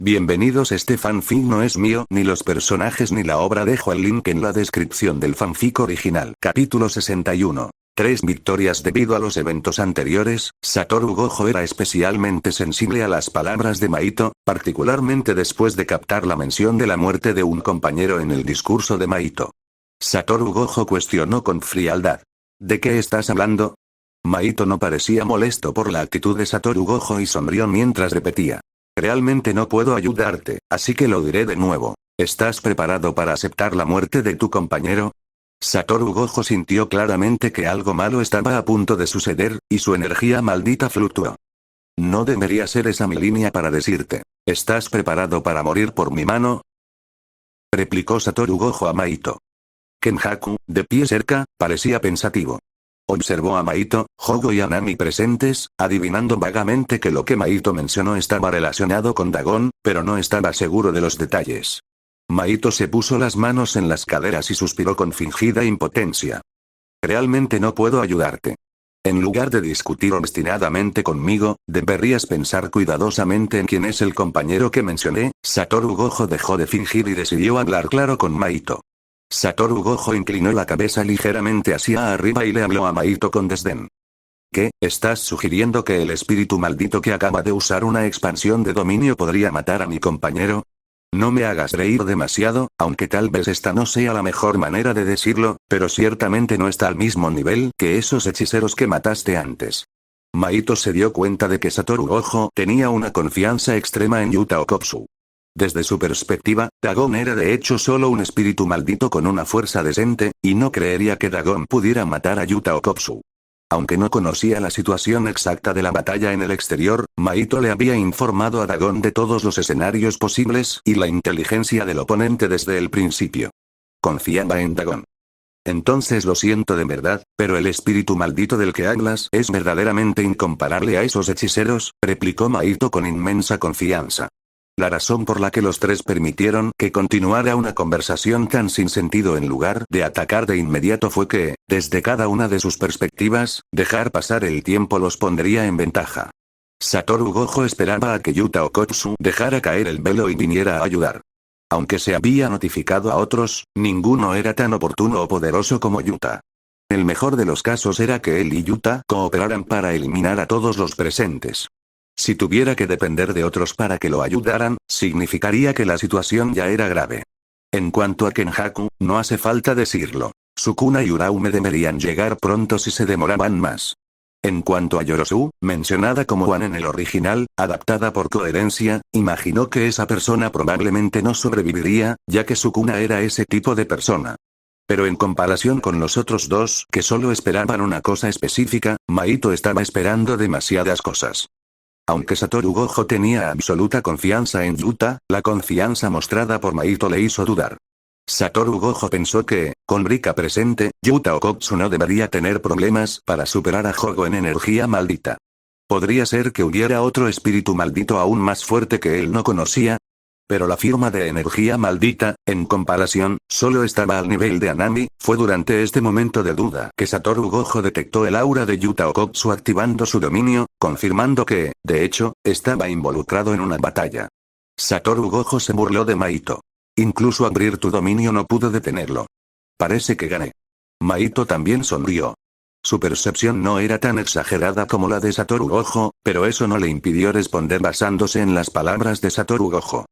Bienvenidos. Este fanfic no es mío, ni los personajes ni la obra. Dejo el link en la descripción del fanfic original. Capítulo 61. 3 victorias. Debido a los eventos anteriores, Satoru Gojo era especialmente sensible a las palabras de Mahito, particularmente después de captar la mención de la muerte de un compañero en el discurso de Mahito. Satoru Gojo cuestionó con frialdad. ¿De qué estás hablando? Mahito no parecía molesto por la actitud de Satoru Gojo y sonrió mientras repetía. Realmente no puedo ayudarte, así que lo diré de nuevo. ¿Estás preparado para aceptar la muerte de tu compañero? Satoru Gojo sintió claramente que algo malo estaba a punto de suceder, y su energía maldita fluctuó. No debería ser esa mi línea para decirte. ¿Estás preparado para morir por mi mano? Replicó Satoru Gojo a Mahito. Kenjaku, de pie cerca, parecía pensativo. Observó a Mahito, Hogo y a Nami presentes, adivinando vagamente que lo que Mahito mencionó estaba relacionado con Dagon, pero no estaba seguro de los detalles. Mahito se puso las manos en las caderas y suspiró con fingida impotencia. Realmente no puedo ayudarte. En lugar de discutir obstinadamente conmigo, deberías pensar cuidadosamente en quién es el compañero que mencioné. Satoru Gojo dejó de fingir y decidió hablar claro con Mahito. Satoru Gojo inclinó la cabeza ligeramente hacia arriba y le habló a Mahito con desdén. ¿Qué? ¿Estás sugiriendo que el espíritu maldito que acaba de usar una expansión de dominio podría matar a mi compañero? No me hagas reír demasiado, aunque tal vez esta no sea la mejor manera de decirlo, pero ciertamente no está al mismo nivel que esos hechiceros que mataste antes. Mahito se dio cuenta de que Satoru Gojo tenía una confianza extrema en Yuta Okkotsu. Desde su perspectiva, Dagon era de hecho solo un espíritu maldito con una fuerza decente, y no creería que Dagon pudiera matar a Yuta Okkotsu. Aunque no conocía la situación exacta de la batalla en el exterior, Mahito le había informado a Dagon de todos los escenarios posibles y la inteligencia del oponente desde el principio. Confiaba en Dagon. Entonces lo siento de verdad, pero el espíritu maldito del que hablas es verdaderamente incomparable a esos hechiceros, replicó Mahito con inmensa confianza. La razón por la que los tres permitieron que continuara una conversación tan sin sentido en lugar de atacar de inmediato fue que, desde cada una de sus perspectivas, dejar pasar el tiempo los pondría en ventaja. Satoru Gojo esperaba a que Yuta Okkotsu dejara caer el velo y viniera a ayudar. Aunque se había notificado a otros, ninguno era tan oportuno o poderoso como Yuta. El mejor de los casos era que él y Yuta cooperaran para eliminar a todos los presentes. Si tuviera que depender de otros para que lo ayudaran, significaría que la situación ya era grave. En cuanto a Kenjaku, no hace falta decirlo. Sukuna y Uraume deberían llegar pronto si se demoraban más. En cuanto a Yorosu, mencionada como Wan en el original, adaptada por coherencia, imaginó que esa persona probablemente no sobreviviría, ya que Sukuna era ese tipo de persona. Pero en comparación con los otros dos, que solo esperaban una cosa específica, Mahito estaba esperando demasiadas cosas. Aunque Satoru Gojo tenía absoluta confianza en Yuta, la confianza mostrada por Mahito le hizo dudar. Satoru Gojo pensó que, con Rika presente, Yuta Okkotsu no debería tener problemas para superar a Hogo en energía maldita. ¿Podría ser que hubiera otro espíritu maldito aún más fuerte que él no conocía? Pero la firma de energía maldita, en comparación, solo estaba al nivel de Anami. Fue durante este momento de duda que Satoru Gojo detectó el aura de Yuta Okkotsu activando su dominio, confirmando que, de hecho, estaba involucrado en una batalla. Satoru Gojo se burló de Mahito. Incluso abrir tu dominio no pudo detenerlo. Parece que gané. Mahito también sonrió. Su percepción no era tan exagerada como la de Satoru Gojo, pero eso no le impidió responder basándose en las palabras de Satoru Gojo.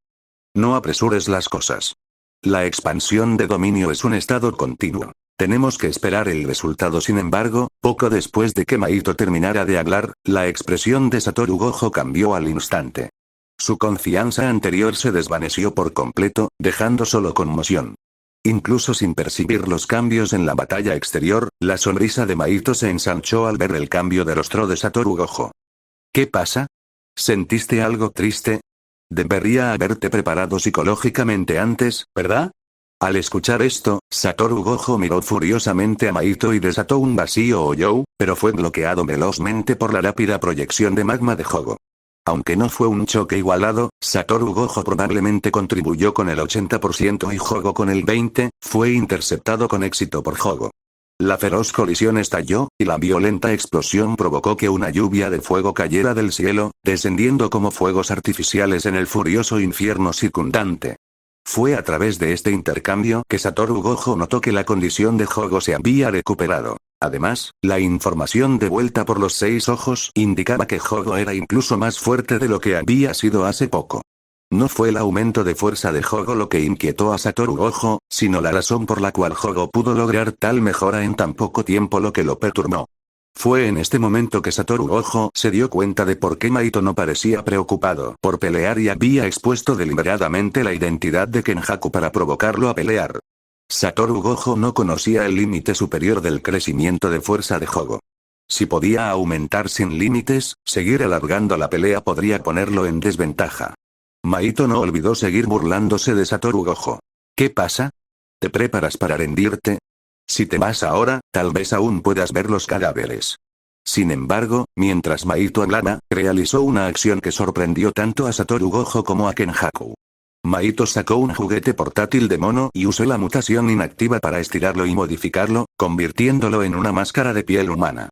No apresures las cosas. La expansión de dominio es un estado continuo. Tenemos que esperar el resultado. Sin embargo, poco después de que Mahito terminara de hablar, la expresión de Satoru Gojo cambió al instante. Su confianza anterior se desvaneció por completo, dejando solo conmoción. Incluso sin percibir los cambios en la batalla exterior, la sonrisa de Mahito se ensanchó al ver el cambio de rostro de Satoru Gojo. ¿Qué pasa? ¿Sentiste algo triste? Debería haberte preparado psicológicamente antes, ¿verdad? Al escuchar esto, Satoru Gojo miró furiosamente a Mahito y desató un vacío Oyou, pero fue bloqueado velozmente por la rápida proyección de magma de Hogo. Aunque no fue un choque igualado, Satoru Gojo probablemente contribuyó con el 80% y Hogo con el 20%, fue interceptado con éxito por Hogo. La feroz colisión estalló, y la violenta explosión provocó que una lluvia de fuego cayera del cielo, descendiendo como fuegos artificiales en el furioso infierno circundante. Fue a través de este intercambio que Satoru Gojo notó que la condición de Jogo se había recuperado. Además, la información devuelta por los 6 ojos indicaba que Jogo era incluso más fuerte de lo que había sido hace poco. No fue el aumento de fuerza de Jogo lo que inquietó a Satoru Gojo, sino la razón por la cual Jogo pudo lograr tal mejora en tan poco tiempo lo que lo perturbó. Fue en este momento que Satoru Gojo se dio cuenta de por qué Maito no parecía preocupado por pelear y había expuesto deliberadamente la identidad de Kenjaku para provocarlo a pelear. Satoru Gojo no conocía el límite superior del crecimiento de fuerza de Jogo. Si podía aumentar sin límites, seguir alargando la pelea podría ponerlo en desventaja. Maito no olvidó seguir burlándose de Satoru Gojo. ¿Qué pasa? ¿Te preparas para rendirte? Si te vas ahora, tal vez aún puedas ver los cadáveres. Sin embargo, mientras Maito hablaba, realizó una acción que sorprendió tanto a Satoru Gojo como a Kenjaku. Maito sacó un juguete portátil de mono y usó la mutación inactiva para estirarlo y modificarlo, convirtiéndolo en una máscara de piel humana.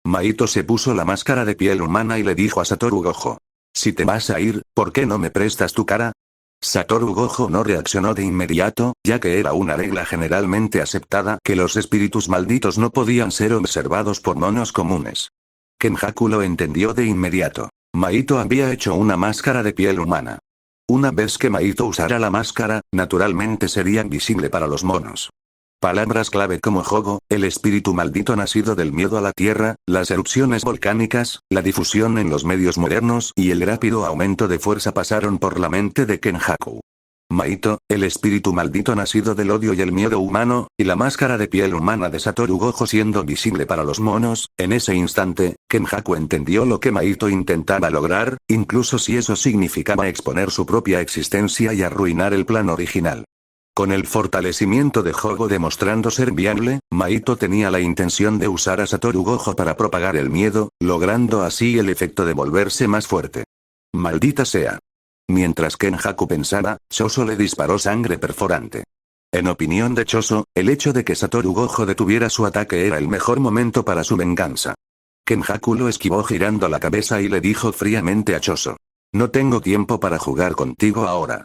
Maito se puso la máscara de piel humana y le dijo a Satoru Gojo: si te vas a ir, ¿por qué no me prestas tu cara? Satoru Gojo no reaccionó de inmediato, ya que era una regla generalmente aceptada que los espíritus malditos no podían ser observados por monos comunes. Kenjaku lo entendió de inmediato. Maito había hecho una máscara de piel humana. Una vez que Maito usara la máscara, naturalmente sería visible para los monos. Palabras clave como Jogo, el espíritu maldito nacido del miedo a la tierra, las erupciones volcánicas, la difusión en los medios modernos y el rápido aumento de fuerza pasaron por la mente de Kenjaku. Maito, el espíritu maldito nacido del odio y el miedo humano, y la máscara de piel humana de Satoru Gojo siendo visible para los monos, en ese instante, Kenjaku entendió lo que Maito intentaba lograr, incluso si eso significaba exponer su propia existencia y arruinar el plan original. Con el fortalecimiento de Jogo demostrando ser viable, Maito tenía la intención de usar a Satoru Gojo para propagar el miedo, logrando así el efecto de volverse más fuerte. Maldita sea. Mientras Kenjaku pensaba, Choso le disparó sangre perforante. En opinión de Choso, el hecho de que Satoru Gojo detuviera su ataque era el mejor momento para su venganza. Kenjaku lo esquivó girando la cabeza y le dijo fríamente a Choso: no tengo tiempo para jugar contigo ahora.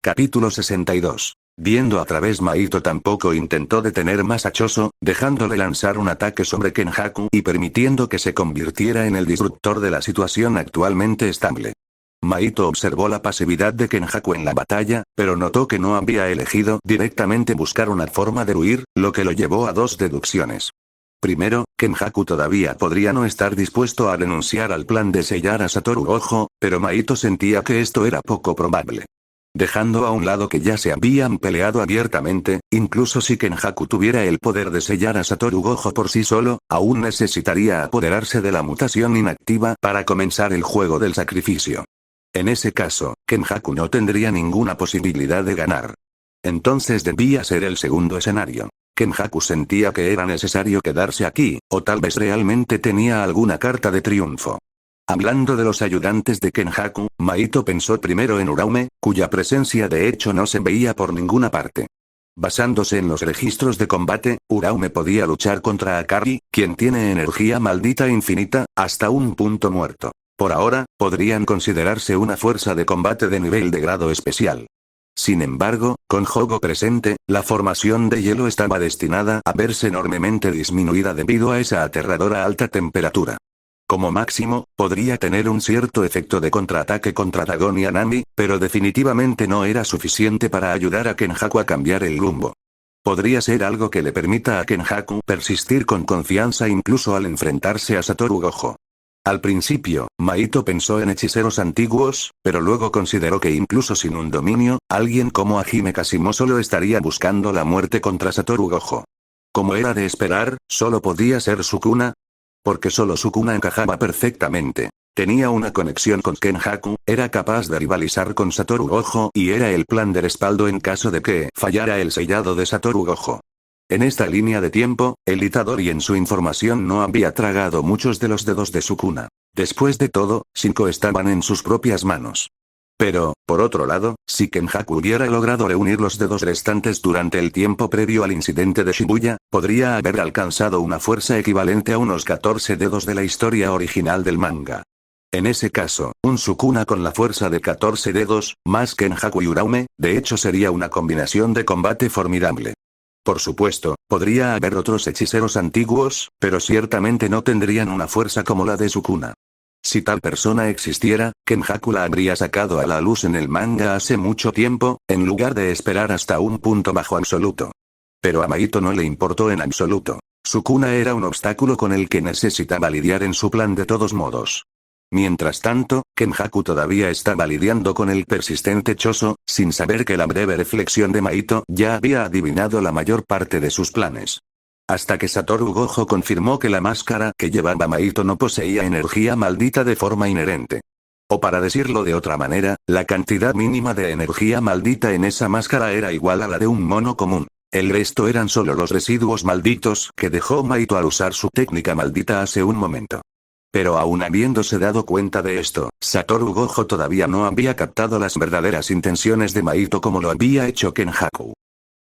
Capítulo 62. Viendo a través, Maito tampoco intentó detener más a Choso, dejándole lanzar un ataque sobre Kenjaku y permitiendo que se convirtiera en el disruptor de la situación actualmente estable. Maito observó la pasividad de Kenjaku en la batalla, pero notó que no había elegido directamente buscar una forma de huir, lo que lo llevó a 2 deducciones. Primero, Kenjaku todavía podría no estar dispuesto a renunciar al plan de sellar a Satoru Gojo, pero Maito sentía que esto era poco probable. Dejando a un lado que ya se habían peleado abiertamente, incluso si Kenjaku tuviera el poder de sellar a Satoru Gojo por sí solo, aún necesitaría apoderarse de la mutación inactiva para comenzar el juego del sacrificio. En ese caso, Kenjaku no tendría ninguna posibilidad de ganar. Entonces debía ser el segundo escenario. Kenjaku sentía que era necesario quedarse aquí, o tal vez realmente tenía alguna carta de triunfo. Hablando de los ayudantes de Kenjaku, Maito pensó primero en Uraume, cuya presencia de hecho no se veía por ninguna parte. Basándose en los registros de combate, Uraume podía luchar contra Akari, quien tiene energía maldita infinita, hasta un punto muerto. Por ahora, podrían considerarse una fuerza de combate de nivel de grado especial. Sin embargo, con Jogo presente, la formación de hielo estaba destinada a verse enormemente disminuida debido a esa aterradora alta temperatura. Como máximo, podría tener un cierto efecto de contraataque contra Dagon y Anami, pero definitivamente no era suficiente para ayudar a Kenjaku a cambiar el rumbo. Podría ser algo que le permita a Kenjaku persistir con confianza incluso al enfrentarse a Satoru Gojo. Al principio, Maito pensó en hechiceros antiguos, pero luego consideró que incluso sin un dominio, alguien como Hajime Kashimo solo estaría buscando la muerte contra Satoru Gojo. Como era de esperar, solo podía ser Sukuna. Porque solo Sukuna encajaba perfectamente. Tenía una conexión con Kenjaku, era capaz de rivalizar con Satoru Gojo y era el plan de respaldo en caso de que fallara el sellado de Satoru Gojo. En esta línea de tiempo, el Itadori en su información no había tragado muchos de los dedos de Sukuna. Después de todo, 5 estaban en sus propias manos. Pero, por otro lado, si Kenjaku hubiera logrado reunir los dedos restantes durante el tiempo previo al incidente de Shibuya, podría haber alcanzado una fuerza equivalente a unos 14 dedos de la historia original del manga. En ese caso, un Sukuna con la fuerza de 14 dedos, más Kenjaku y Uraume, de hecho sería una combinación de combate formidable. Por supuesto, podría haber otros hechiceros antiguos, pero ciertamente no tendrían una fuerza como la de Sukuna. Si tal persona existiera, Kenjaku la habría sacado a la luz en el manga hace mucho tiempo, en lugar de esperar hasta un punto bajo absoluto. Pero a Mahito no le importó en absoluto. Sukuna era un obstáculo con el que necesitaba lidiar en su plan de todos modos. Mientras tanto, Kenjaku todavía estaba lidiando con el persistente Choso, sin saber que la breve reflexión de Mahito ya había adivinado la mayor parte de sus planes. Hasta que Satoru Gojo confirmó que la máscara que llevaba Mahito no poseía energía maldita de forma inherente. O para decirlo de otra manera, la cantidad mínima de energía maldita en esa máscara era igual a la de un mono común. El resto eran solo los residuos malditos que dejó Mahito al usar su técnica maldita hace un momento. Pero aún habiéndose dado cuenta de esto, Satoru Gojo todavía no había captado las verdaderas intenciones de Mahito como lo había hecho Kenjaku.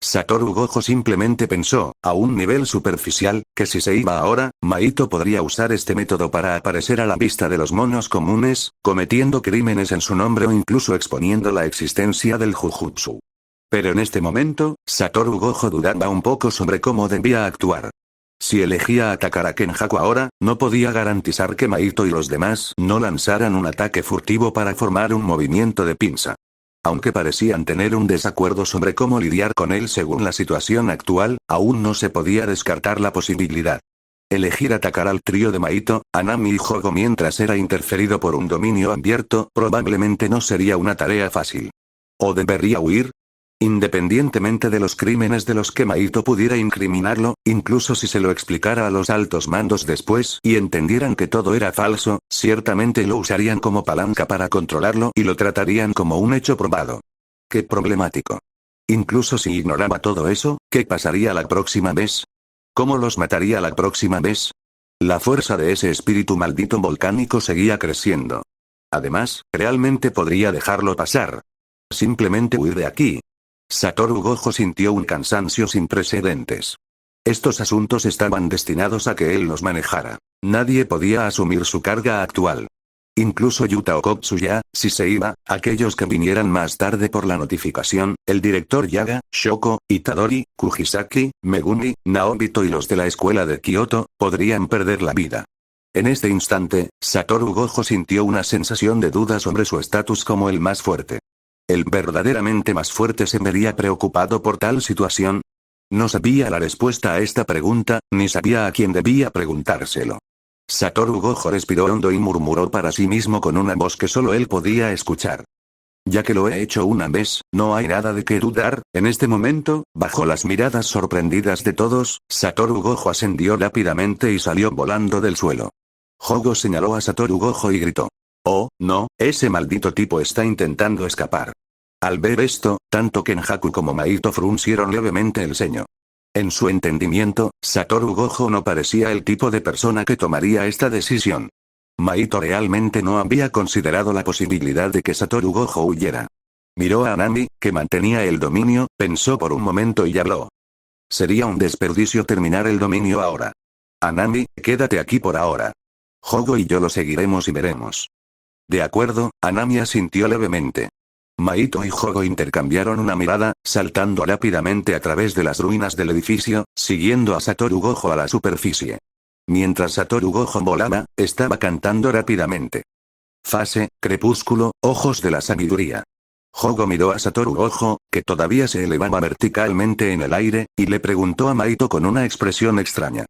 Satoru Gojo simplemente pensó, a un nivel superficial, que si se iba ahora, Mahito podría usar este método para aparecer a la vista de los monos comunes, cometiendo crímenes en su nombre o incluso exponiendo la existencia del Jujutsu. Pero en este momento, Satoru Gojo dudaba un poco sobre cómo debía actuar. Si elegía atacar a Kenjaku ahora, no podía garantizar que Mahito y los demás no lanzaran un ataque furtivo para formar un movimiento de pinza. Aunque parecían tener un desacuerdo sobre cómo lidiar con él según la situación actual, aún no se podía descartar la posibilidad. Elegir atacar al trío de Mahito, Anami y Hogo mientras era interferido por un dominio abierto probablemente no sería una tarea fácil. ¿O debería huir? Independientemente de los crímenes de los que Mahito pudiera incriminarlo, incluso si se lo explicara a los altos mandos después y entendieran que todo era falso, ciertamente lo usarían como palanca para controlarlo y lo tratarían como un hecho probado. ¡Qué problemático! Incluso si ignoraba todo eso, ¿qué pasaría la próxima vez? ¿Cómo los mataría la próxima vez? La fuerza de ese espíritu maldito volcánico seguía creciendo. Además, realmente podría dejarlo pasar. Simplemente huir de aquí. Satoru Gojo sintió un cansancio sin precedentes. Estos asuntos estaban destinados a que él los manejara. Nadie podía asumir su carga actual. Incluso Yuta Okotsuya, si se iba, aquellos que vinieran más tarde por la notificación, el director Yaga, Shoko, Itadori, Kujisaki, Megumi, Naobito y los de la escuela de Kyoto, podrían perder la vida. En este instante, Satoru Gojo sintió una sensación de duda sobre su estatus como el más fuerte. ¿El verdaderamente más fuerte se vería preocupado por tal situación? No sabía la respuesta a esta pregunta, ni sabía a quién debía preguntárselo. Satoru Gojo respiró hondo y murmuró para sí mismo con una voz que solo él podía escuchar. Ya que lo he hecho una vez, no hay nada de qué dudar. En este momento, bajo las miradas sorprendidas de todos, Satoru Gojo ascendió rápidamente y salió volando del suelo. Hogo señaló a Satoru Gojo y gritó. Oh, no, ese maldito tipo está intentando escapar. Al ver esto, tanto Kenjaku como Mahito fruncieron levemente el ceño. En su entendimiento, Satoru Gojo no parecía el tipo de persona que tomaría esta decisión. Mahito realmente no había considerado la posibilidad de que Satoru Gojo huyera. Miró a Anami, que mantenía el dominio, pensó por un momento y habló. Sería un desperdicio terminar el dominio ahora. Anami, quédate aquí por ahora. Hogo y yo lo seguiremos y veremos. De acuerdo, Anami asintió levemente. Mahito y Hogo intercambiaron una mirada, saltando rápidamente a través de las ruinas del edificio, siguiendo a Satoru Gojo a la superficie. Mientras Satoru Gojo volaba, estaba cantando rápidamente. Fase, crepúsculo, ojos de la sabiduría. Hogo miró a Satoru Gojo, que todavía se elevaba verticalmente en el aire, y le preguntó a Mahito con una expresión extraña.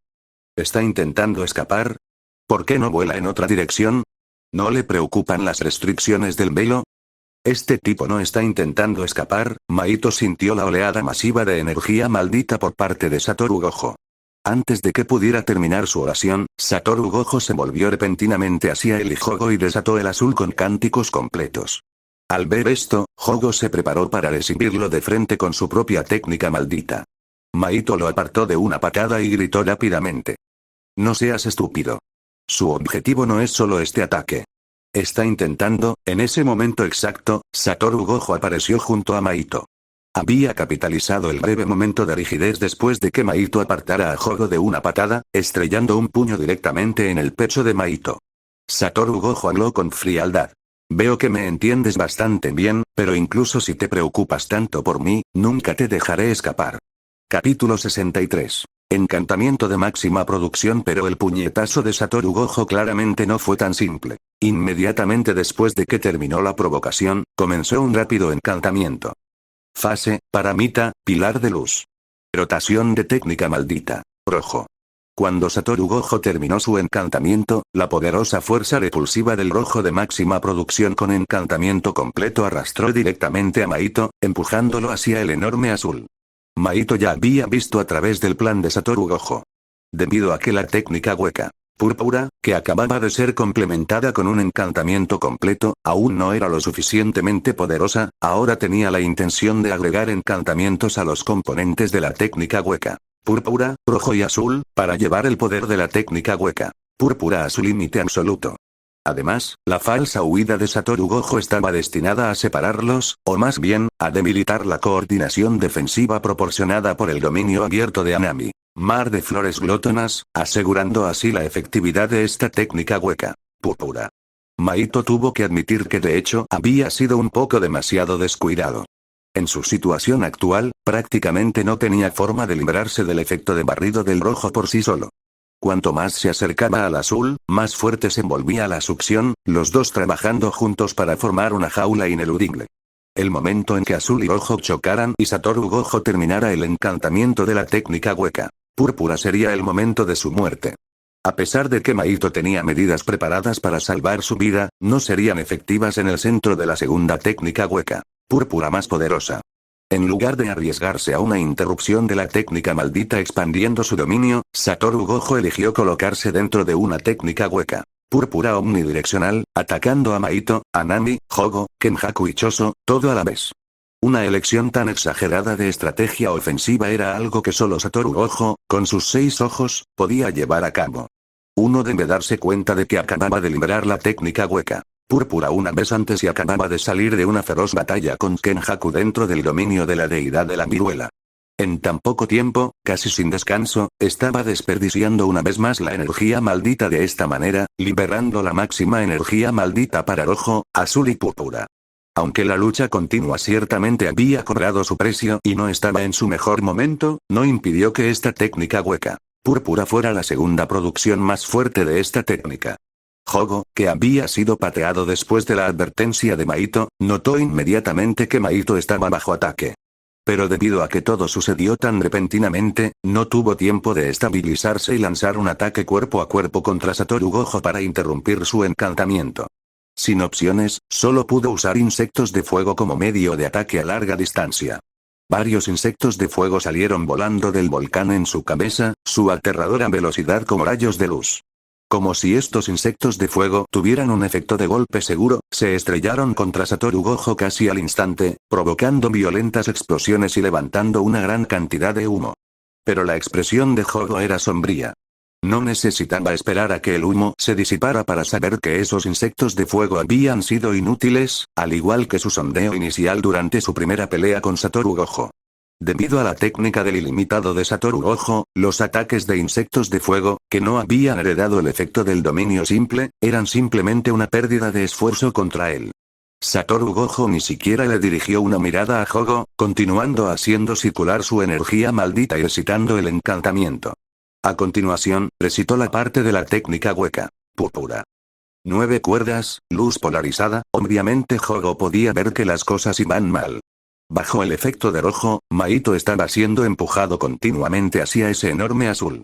¿Está intentando escapar? ¿Por qué no vuela en otra dirección? ¿No le preocupan las restricciones del velo? Este tipo no está intentando escapar. Mahito sintió la oleada masiva de energía maldita por parte de Satoru Gojo. Antes de que pudiera terminar su oración, Satoru Gojo se volvió repentinamente hacia él y Hogo y desató el azul con cánticos completos. Al ver esto, Hogo se preparó para recibirlo de frente con su propia técnica maldita. Mahito lo apartó de una patada y gritó rápidamente. No seas estúpido. Su objetivo no es solo este ataque. Está intentando. En ese momento exacto, Satoru Gojo apareció junto a Maito. Había capitalizado el breve momento de rigidez después de que Maito apartara a Jogo de una patada, estrellando un puño directamente en el pecho de Maito. Satoru Gojo habló con frialdad. Veo que me entiendes bastante bien, pero incluso si te preocupas tanto por mí, nunca te dejaré escapar. Capítulo 63. Encantamiento de máxima producción. Pero el puñetazo de Satoru Gojo claramente no fue tan simple. Inmediatamente después de que terminó la provocación, comenzó un rápido encantamiento. Fase, Paramita, Pilar de Luz. Rotación de técnica maldita. Rojo. Cuando Satoru Gojo terminó su encantamiento, la poderosa fuerza repulsiva del rojo de máxima producción con encantamiento completo arrastró directamente a Maito, empujándolo hacia el enorme azul. Maito ya había visto a través del plan de Satoru Gojo. Debido a que la técnica hueca, púrpura, que acababa de ser complementada con un encantamiento completo, aún no era lo suficientemente poderosa, ahora tenía la intención de agregar encantamientos a los componentes de la técnica hueca, púrpura, rojo y azul, para llevar el poder de la técnica hueca, púrpura a su límite absoluto. Además, la falsa huida de Satoru Gojo estaba destinada a separarlos, o más bien, a debilitar la coordinación defensiva proporcionada por el dominio abierto de Anami, mar de flores glótonas, asegurando así la efectividad de esta técnica hueca, púrpura. Maito tuvo que admitir que de hecho había sido un poco demasiado descuidado. En su situación actual, prácticamente no tenía forma de librarse del efecto de barrido del rojo por sí solo. Cuanto más se acercaba al azul, más fuerte se envolvía la succión, los dos trabajando juntos para formar una jaula ineludible. El momento en que azul y rojo chocaran y Satoru Gojo terminara el encantamiento de la técnica hueca, púrpura sería el momento de su muerte. A pesar de que Maito tenía medidas preparadas para salvar su vida, no serían efectivas en el centro de la segunda técnica hueca, púrpura más poderosa. En lugar de arriesgarse a una interrupción de la técnica maldita expandiendo su dominio, Satoru Gojo eligió colocarse dentro de una técnica hueca, púrpura omnidireccional, atacando a Maito, Anami, Jogo, Kenjaku y Choso, todo a la vez. Una elección tan exagerada de estrategia ofensiva era algo que solo Satoru Gojo, con sus 6 ojos, podía llevar a cabo. Uno debe darse cuenta de que acababa de liberar la técnica hueca, púrpura una vez antes y acababa de salir de una feroz batalla con Kenjaku dentro del dominio de la deidad de la viruela. En tan poco tiempo, casi sin descanso, estaba desperdiciando una vez más la energía maldita de esta manera, liberando la máxima energía maldita para rojo, azul y púrpura. Aunque la lucha continua ciertamente había cobrado su precio y no estaba en su mejor momento, no impidió que esta técnica hueca, púrpura fuera la segunda producción más fuerte de esta técnica. Jogo, que había sido pateado después de la advertencia de Maito, notó inmediatamente que Maito estaba bajo ataque. Pero debido a que todo sucedió tan repentinamente, no tuvo tiempo de estabilizarse y lanzar un ataque cuerpo a cuerpo contra Satoru Gojo para interrumpir su encantamiento. Sin opciones, solo pudo usar insectos de fuego como medio de ataque a larga distancia. Varios insectos de fuego salieron volando del volcán en su cabeza, su aterradora velocidad como rayos de luz. Como si estos insectos de fuego tuvieran un efecto de golpe seguro, se estrellaron contra Satoru Gojo casi al instante, provocando violentas explosiones y levantando una gran cantidad de humo. Pero la expresión de Jogo era sombría. No necesitaba esperar a que el humo se disipara para saber que esos insectos de fuego habían sido inútiles, al igual que su sondeo inicial durante su primera pelea con Satoru Gojo. Debido a la técnica del ilimitado de Satoru Gojo, los ataques de insectos de fuego, que no habían heredado el efecto del dominio simple, eran simplemente una pérdida de esfuerzo contra él. Satoru Gojo ni siquiera le dirigió una mirada a Jogo, continuando haciendo circular su energía maldita y recitando el encantamiento. A continuación, recitó la parte de la técnica hueca, púrpura. 9 cuerdas, luz polarizada. Obviamente Jogo podía ver que las cosas iban mal. Bajo el efecto de rojo, Maito estaba siendo empujado continuamente hacia ese enorme azul.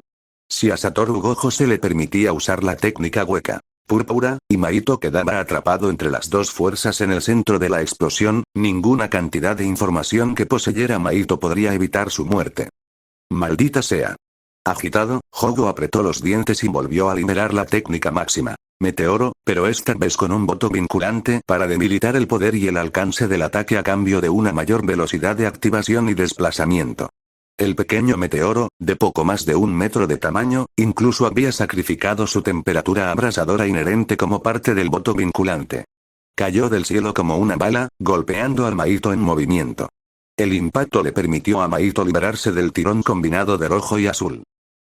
Si a Satoru Gojo se le permitía usar la técnica hueca, púrpura, y Maito quedaba atrapado entre las dos fuerzas en el centro de la explosión, ninguna cantidad de información que poseyera Maito podría evitar su muerte. Maldita sea. Agitado, Jogo apretó los dientes y volvió a liberar la técnica máxima, Meteoro, pero esta vez con un voto vinculante para debilitar el poder y el alcance del ataque a cambio de una mayor velocidad de activación y desplazamiento. El pequeño meteoro, de poco más de 1 metro de tamaño, incluso había sacrificado su temperatura abrasadora inherente como parte del voto vinculante. Cayó del cielo como una bala, golpeando al Maito en movimiento. El impacto le permitió a Maito liberarse del tirón combinado de rojo y azul.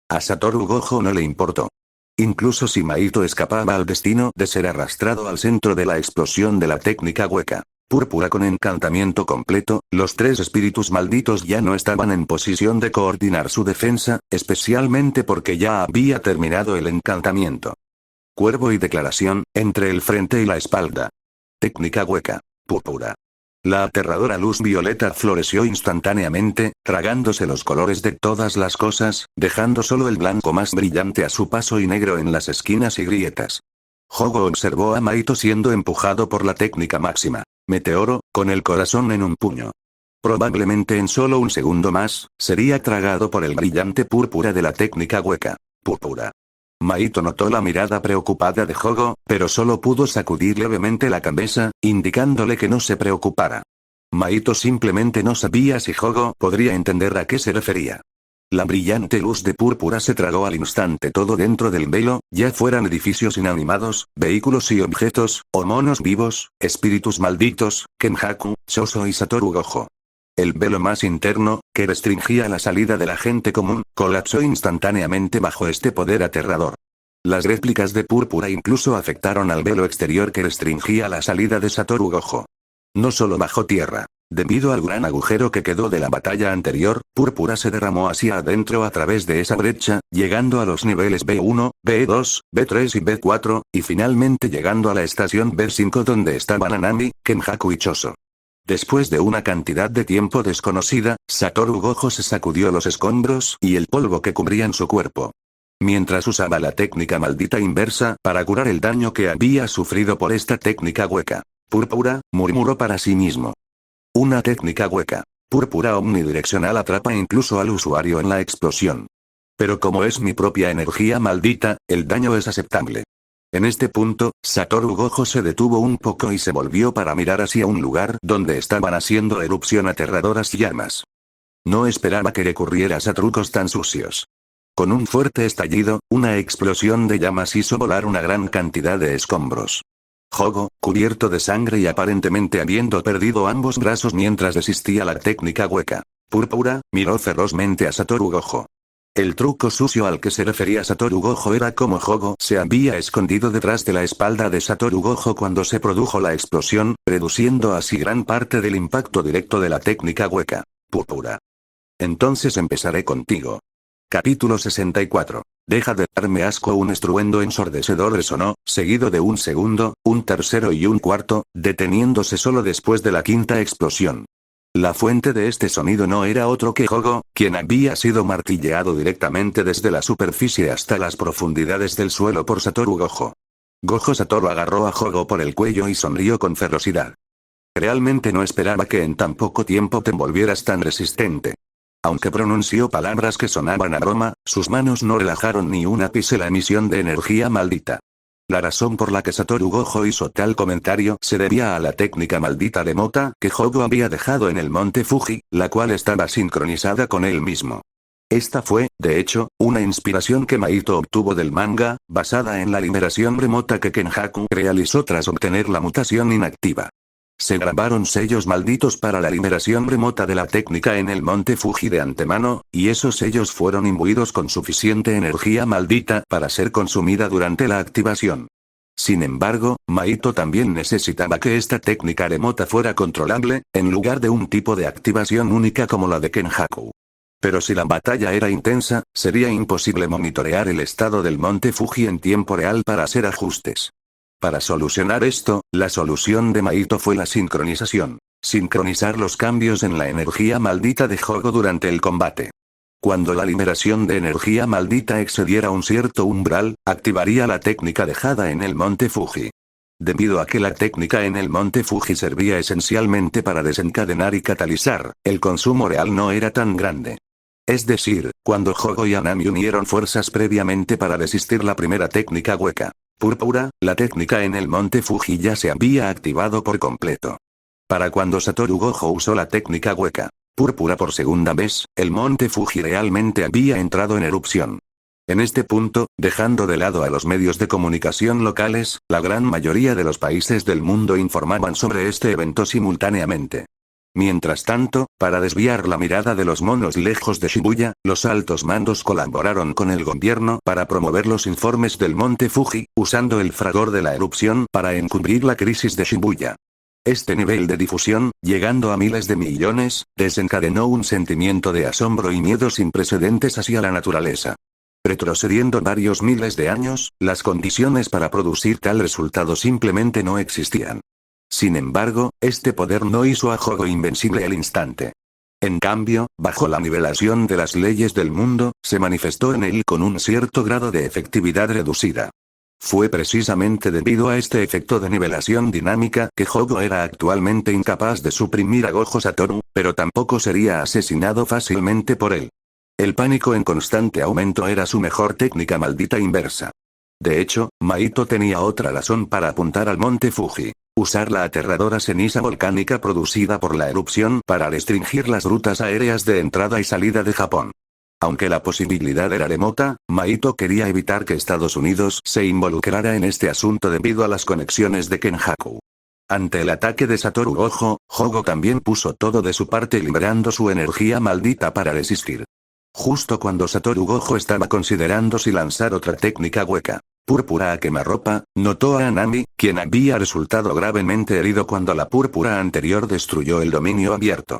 A Satoru Gojo no le importó. Incluso si Maito escapaba al destino de ser arrastrado al centro de la explosión de la técnica hueca púrpura con encantamiento completo, los 3 espíritus malditos ya no estaban en posición de coordinar su defensa, especialmente porque ya había terminado el encantamiento. Cuervo y declaración, entre el frente y la espalda. Técnica hueca púrpura. La aterradora luz violeta floreció instantáneamente, tragándose los colores de todas las cosas, dejando solo el blanco más brillante a su paso y negro en las esquinas y grietas. Jogo observó a Maito siendo empujado por la técnica máxima. Meteoro, con el corazón en un puño. Probablemente en solo un segundo más, sería tragado por el brillante púrpura de la técnica hueca púrpura. Maito notó la mirada preocupada de Jogo, pero solo pudo sacudir levemente la cabeza, indicándole que no se preocupara. Maito simplemente no sabía si Jogo podría entender a qué se refería. La brillante luz de púrpura se tragó al instante todo dentro del velo, ya fueran edificios inanimados, vehículos y objetos, o monos vivos, espíritus malditos, Kenjaku, Choso y Satoru Gojo. El velo más interno, que restringía la salida de la gente común, colapsó instantáneamente bajo este poder aterrador. Las réplicas de púrpura incluso afectaron al velo exterior que restringía la salida de Satoru Gojo. No solo bajo tierra. Debido al gran agujero que quedó de la batalla anterior, púrpura se derramó hacia adentro a través de esa brecha, llegando a los niveles B1, B2, B3 y B4, y finalmente llegando a la estación B5 donde estaban Nanami, Kenjaku y Choso. Después de una cantidad de tiempo desconocida, Satoru Gojo se sacudió los escombros y el polvo que cubrían su cuerpo. Mientras usaba la técnica maldita inversa para curar el daño que había sufrido por esta técnica hueca púrpura, murmuró para sí mismo. Una técnica hueca púrpura omnidireccional atrapa incluso al usuario en la explosión. Pero como es mi propia energía maldita, el daño es aceptable. En este punto, Satoru Gojo se detuvo un poco y se volvió para mirar hacia un lugar donde estaban haciendo erupción aterradoras llamas. No esperaba que recurrieras a trucos tan sucios. Con un fuerte estallido, una explosión de llamas hizo volar una gran cantidad de escombros. Jogo, cubierto de sangre y aparentemente habiendo perdido ambos brazos mientras desistía la técnica hueca púrpura, miró ferozmente a Satoru Gojo. El truco sucio al que se refería Satoru Gojo era cómo Jogo se había escondido detrás de la espalda de Satoru Gojo cuando se produjo la explosión, reduciendo así gran parte del impacto directo de la técnica hueca púrpura. Entonces empezaré contigo. Capítulo 64. Deja de darme asco. Un estruendo ensordecedor resonó, seguido de un segundo, un tercero y un cuarto, deteniéndose solo después de la quinta explosión. La fuente de este sonido no era otro que Jogo, quien había sido martilleado directamente desde la superficie hasta las profundidades del suelo por Satoru Gojo. Satoru agarró a Jogo por el cuello y sonrió con ferocidad. Realmente no esperaba que en tan poco tiempo te volvieras tan resistente. Aunque pronunció palabras que sonaban a broma, sus manos no relajaron ni un ápice la emisión de energía maldita. La razón por la que Satoru Gojo hizo tal comentario se debía a la técnica maldita de Mota que Jogo había dejado en el monte Fuji, la cual estaba sincronizada con él mismo. Esta fue, de hecho, una inspiración que Maito obtuvo del manga, basada en la liberación remota que Kenjaku realizó tras obtener la mutación inactiva. Se grabaron sellos malditos para la liberación remota de la técnica en el monte Fuji de antemano, y esos sellos fueron imbuidos con suficiente energía maldita para ser consumida durante la activación. Sin embargo, Maito también necesitaba que esta técnica remota fuera controlable, en lugar de un tipo de activación única como la de Kenjaku. Pero si la batalla era intensa, sería imposible monitorear el estado del monte Fuji en tiempo real para hacer ajustes. Para solucionar esto, la solución de Maito fue la sincronización. Sincronizar los cambios en la energía maldita de Jogo durante el combate. Cuando la liberación de energía maldita excediera un cierto umbral, activaría la técnica dejada en el monte Fuji. Debido a que la técnica en el monte Fuji servía esencialmente para desencadenar y catalizar, el consumo real no era tan grande. Es decir, cuando Jogo y Nanami unieron fuerzas previamente para resistir la primera técnica hueca púrpura, la técnica en el monte Fuji ya se había activado por completo. Para cuando Satoru Gojo usó la técnica hueca Púrpura por segunda vez, el monte Fuji realmente había entrado en erupción. En este punto, dejando de lado a los medios de comunicación locales, la gran mayoría de los países del mundo informaban sobre este evento simultáneamente. Mientras tanto, para desviar la mirada de los monos lejos de Shibuya, los altos mandos colaboraron con el gobierno para promover los informes del monte Fuji, usando el fragor de la erupción para encubrir la crisis de Shibuya. Este nivel de difusión, llegando a miles de millones, desencadenó un sentimiento de asombro y miedo sin precedentes hacia la naturaleza. Retrocediendo varios miles de años, las condiciones para producir tal resultado simplemente no existían. Sin embargo, este poder no hizo a Jogo invencible al instante. En cambio, bajo la nivelación de las leyes del mundo, se manifestó en él con un cierto grado de efectividad reducida. Fue precisamente debido a este efecto de nivelación dinámica que Jogo era actualmente incapaz de suprimir a Gojo Satoru, pero tampoco sería asesinado fácilmente por él. El pánico en constante aumento era su mejor técnica maldita inversa. De hecho, Maito tenía otra razón para apuntar al monte Fuji. Usar la aterradora ceniza volcánica producida por la erupción para restringir las rutas aéreas de entrada y salida de Japón. Aunque la posibilidad era remota, Maito quería evitar que Estados Unidos se involucrara en este asunto debido a las conexiones de Kenhaku. Ante el ataque de Satoru Gojo, Jogo también puso todo de su parte liberando su energía maldita para resistir. Justo cuando Satoru Gojo estaba considerando si lanzar otra técnica hueca, púrpura a quemarropa, notó a Anami, quien había resultado gravemente herido cuando la púrpura anterior destruyó el dominio abierto.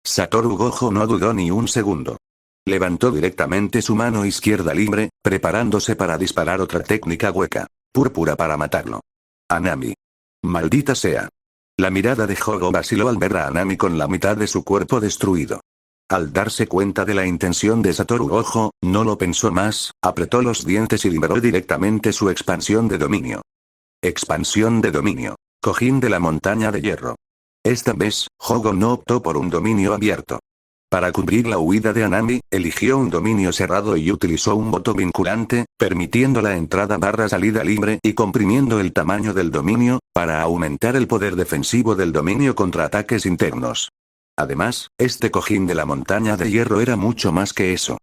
Satoru Gojo no dudó ni un segundo. Levantó directamente su mano izquierda libre, preparándose para disparar otra técnica hueca, púrpura para matarlo. Anami. Maldita sea. La mirada de Jogo vaciló al ver a Anami con la mitad de su cuerpo destruido. Al darse cuenta de la intención de Satoru Gojo, no lo pensó más, apretó los dientes y liberó directamente su expansión de dominio. Expansión de dominio. Cojín de la montaña de hierro. Esta vez, Jogo no optó por un dominio abierto. Para cubrir la huida de Anami, eligió un dominio cerrado y utilizó un voto vinculante, permitiendo la entrada/salida libre y comprimiendo el tamaño del dominio, para aumentar el poder defensivo del dominio contra ataques internos. Además, este cojín de la montaña de hierro era mucho más que eso.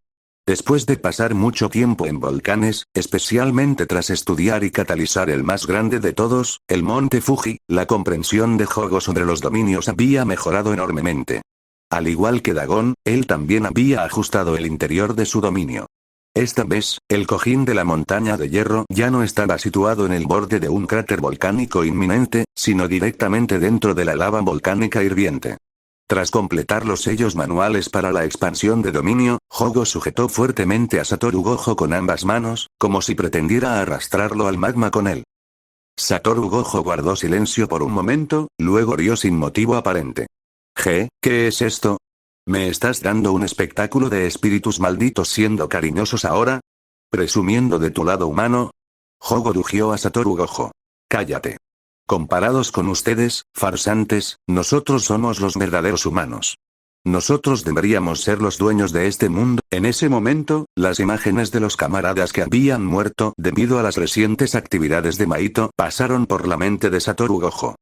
Después de pasar mucho tiempo en volcanes, especialmente tras estudiar y catalizar el más grande de todos, el monte Fuji, la comprensión de Jogo sobre los dominios había mejorado enormemente. Al igual que Dagon, él también había ajustado el interior de su dominio. Esta vez, el cojín de la montaña de hierro ya no estaba situado en el borde de un cráter volcánico inminente, sino directamente dentro de la lava volcánica hirviente. Tras completar los sellos manuales para la expansión de dominio, Jogo sujetó fuertemente a Satoru Gojo con ambas manos, como si pretendiera arrastrarlo al magma con él. Satoru Gojo guardó silencio por un momento, luego rió sin motivo aparente. ¿Qué es esto? ¿Me estás dando un espectáculo de espíritus malditos siendo cariñosos ahora? ¿Presumiendo de tu lado humano? Jogo rugió a Satoru Gojo. Cállate. Comparados con ustedes, farsantes, nosotros somos los verdaderos humanos. Nosotros deberíamos ser los dueños de este mundo. En ese momento, las imágenes de los camaradas que habían muerto debido a las recientes actividades de Maito pasaron por la mente de Satoru Gojo.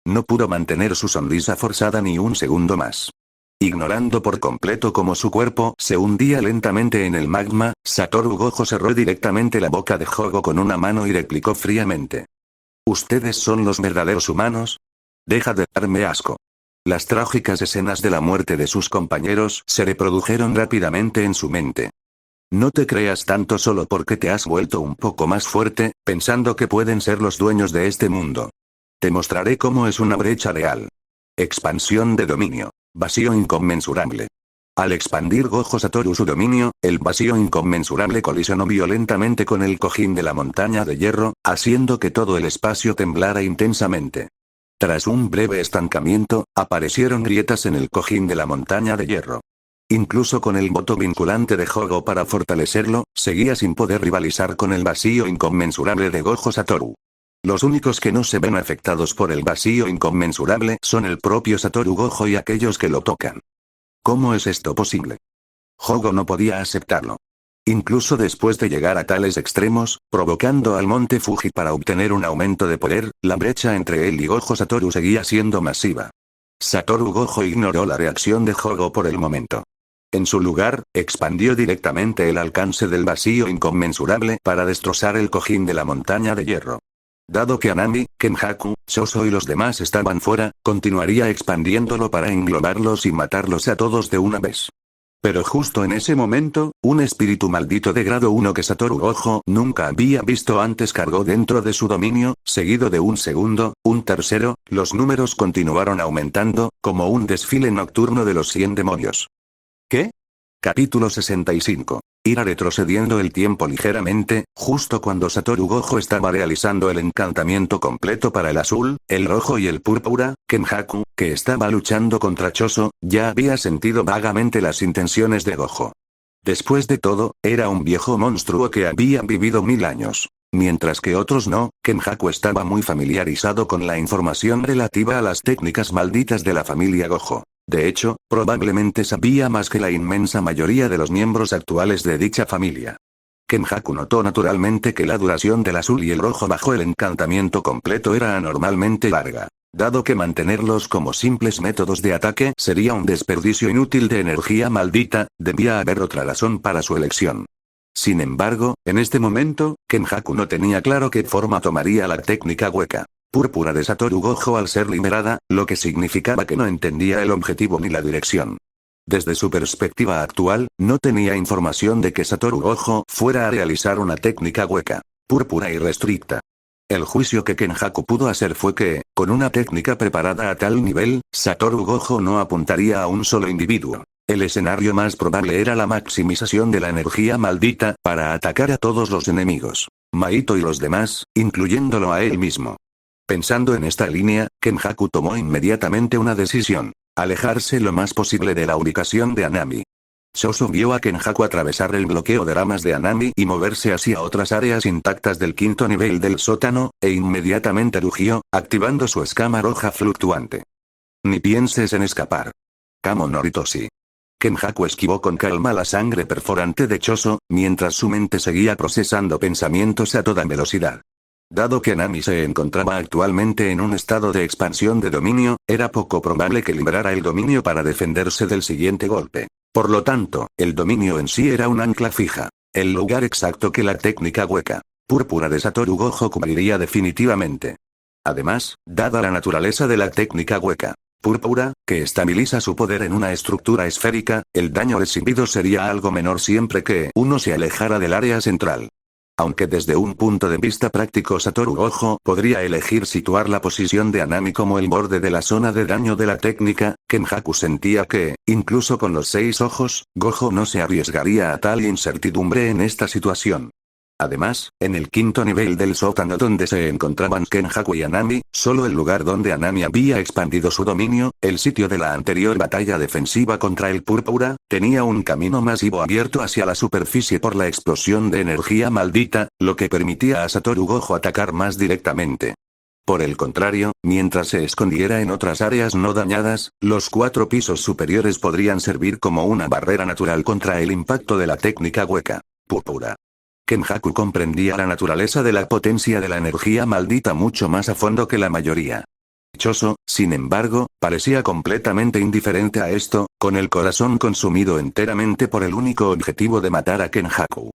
No pudo mantener su sonrisa forzada ni un segundo más. Ignorando por completo cómo su cuerpo se hundía lentamente en el magma, Satoru Gojo cerró directamente la boca de Jogo con una mano y replicó fríamente. ¿Ustedes son los verdaderos humanos? Deja de darme asco. Las trágicas escenas de la muerte de sus compañeros se reprodujeron rápidamente en su mente. No te creas tanto solo porque te has vuelto un poco más fuerte, pensando que pueden ser los dueños de este mundo. Te mostraré cómo es una brecha real. Expansión de dominio. Vacío inconmensurable. Al expandir Gojo Satoru su dominio, el vacío inconmensurable colisionó violentamente con el cojín de la montaña de hierro, haciendo que todo el espacio temblara intensamente. Tras un breve estancamiento, aparecieron grietas en el cojín de la montaña de hierro. Incluso con el voto vinculante de Jogo para fortalecerlo, seguía sin poder rivalizar con el vacío inconmensurable de Gojo Satoru. Los únicos que no se ven afectados por el vacío inconmensurable son el propio Satoru Gojo y aquellos que lo tocan. ¿Cómo es esto posible? Jogo no podía aceptarlo. Incluso después de llegar a tales extremos, provocando al monte Fuji para obtener un aumento de poder, la brecha entre él y Gojo Satoru seguía siendo masiva. Satoru Gojo ignoró la reacción de Jogo por el momento. En su lugar, expandió directamente el alcance del vacío inconmensurable para destrozar el cojín de la montaña de hierro. Dado que Anami, Kenjaku, Choso y los demás estaban fuera, continuaría expandiéndolo para englobarlos y matarlos a todos de una vez. Pero justo en ese momento, un espíritu maldito de grado 1 que Satoru Gojo nunca había visto antes cargó dentro de su dominio, seguido de un segundo, un tercero, los números continuaron aumentando, como un desfile nocturno de los 100 demonios. ¿Qué? Capítulo 65. Ira retrocediendo el tiempo ligeramente, justo cuando Satoru Gojo estaba realizando el encantamiento completo para el azul, el rojo y el púrpura, Kenjaku, que estaba luchando contra Choso, ya había sentido vagamente las intenciones de Gojo. Después de todo, era un viejo monstruo que había vivido 1000 años. Mientras que otros no, Kenjaku estaba muy familiarizado con la información relativa a las técnicas malditas de la familia Gojo. De hecho, probablemente sabía más que la inmensa mayoría de los miembros actuales de dicha familia. Kenjaku notó naturalmente que la duración del azul y el rojo bajo el encantamiento completo era anormalmente larga. Dado que mantenerlos como simples métodos de ataque sería un desperdicio inútil de energía maldita, debía haber otra razón para su elección. Sin embargo, en este momento, Kenjaku no tenía claro qué forma tomaría la técnica hueca púrpura de Satoru Gojo al ser liberada, lo que significaba que no entendía el objetivo ni la dirección. Desde su perspectiva actual, no tenía información de que Satoru Gojo fuera a realizar una técnica hueca púrpura irrestricta. El juicio que Kenjaku pudo hacer fue que, con una técnica preparada a tal nivel, Satoru Gojo no apuntaría a un solo individuo. El escenario más probable era la maximización de la energía maldita para atacar a todos los enemigos, Maito y los demás, incluyéndolo a él mismo. Pensando en esta línea, Kenjaku tomó inmediatamente una decisión: alejarse lo más posible de la ubicación de Anami. Choso vio a Kenjaku atravesar el bloqueo de ramas de Anami y moverse hacia otras áreas intactas del 5º nivel del sótano, e inmediatamente rugió, activando su escama roja fluctuante. Ni pienses en escapar. Kamo Noritoshi. Kenjaku esquivó con calma la sangre perforante de Choso, mientras su mente seguía procesando pensamientos a toda velocidad. Dado que Anami se encontraba actualmente en un estado de expansión de dominio, era poco probable que librara el dominio para defenderse del siguiente golpe. Por lo tanto, el dominio en sí era un ancla fija. El lugar exacto que la técnica hueca púrpura de Satoru Gojo cubriría definitivamente. Además, dada la naturaleza de la técnica hueca púrpura, que estabiliza su poder en una estructura esférica, el daño recibido sería algo menor siempre que uno se alejara del área central. Aunque desde un punto de vista práctico Satoru Gojo podría elegir situar la posición de Anami como el borde de la zona de daño de la técnica, Kenjaku sentía que, incluso con los 6 ojos, Gojo no se arriesgaría a tal incertidumbre en esta situación. Además, en el 5º nivel del sótano donde se encontraban Kenjaku y Anami, solo el lugar donde Anami había expandido su dominio, el sitio de la anterior batalla defensiva contra el púrpura, tenía un camino masivo abierto hacia la superficie por la explosión de energía maldita, lo que permitía a Satoru Gojo atacar más directamente. Por el contrario, mientras se escondiera en otras áreas no dañadas, los 4 pisos superiores podrían servir como una barrera natural contra el impacto de la técnica hueca púrpura. Kenjaku comprendía la naturaleza de la potencia de la energía maldita mucho más a fondo que la mayoría. Choso, sin embargo, parecía completamente indiferente a esto, con el corazón consumido enteramente por el único objetivo de matar a Kenjaku.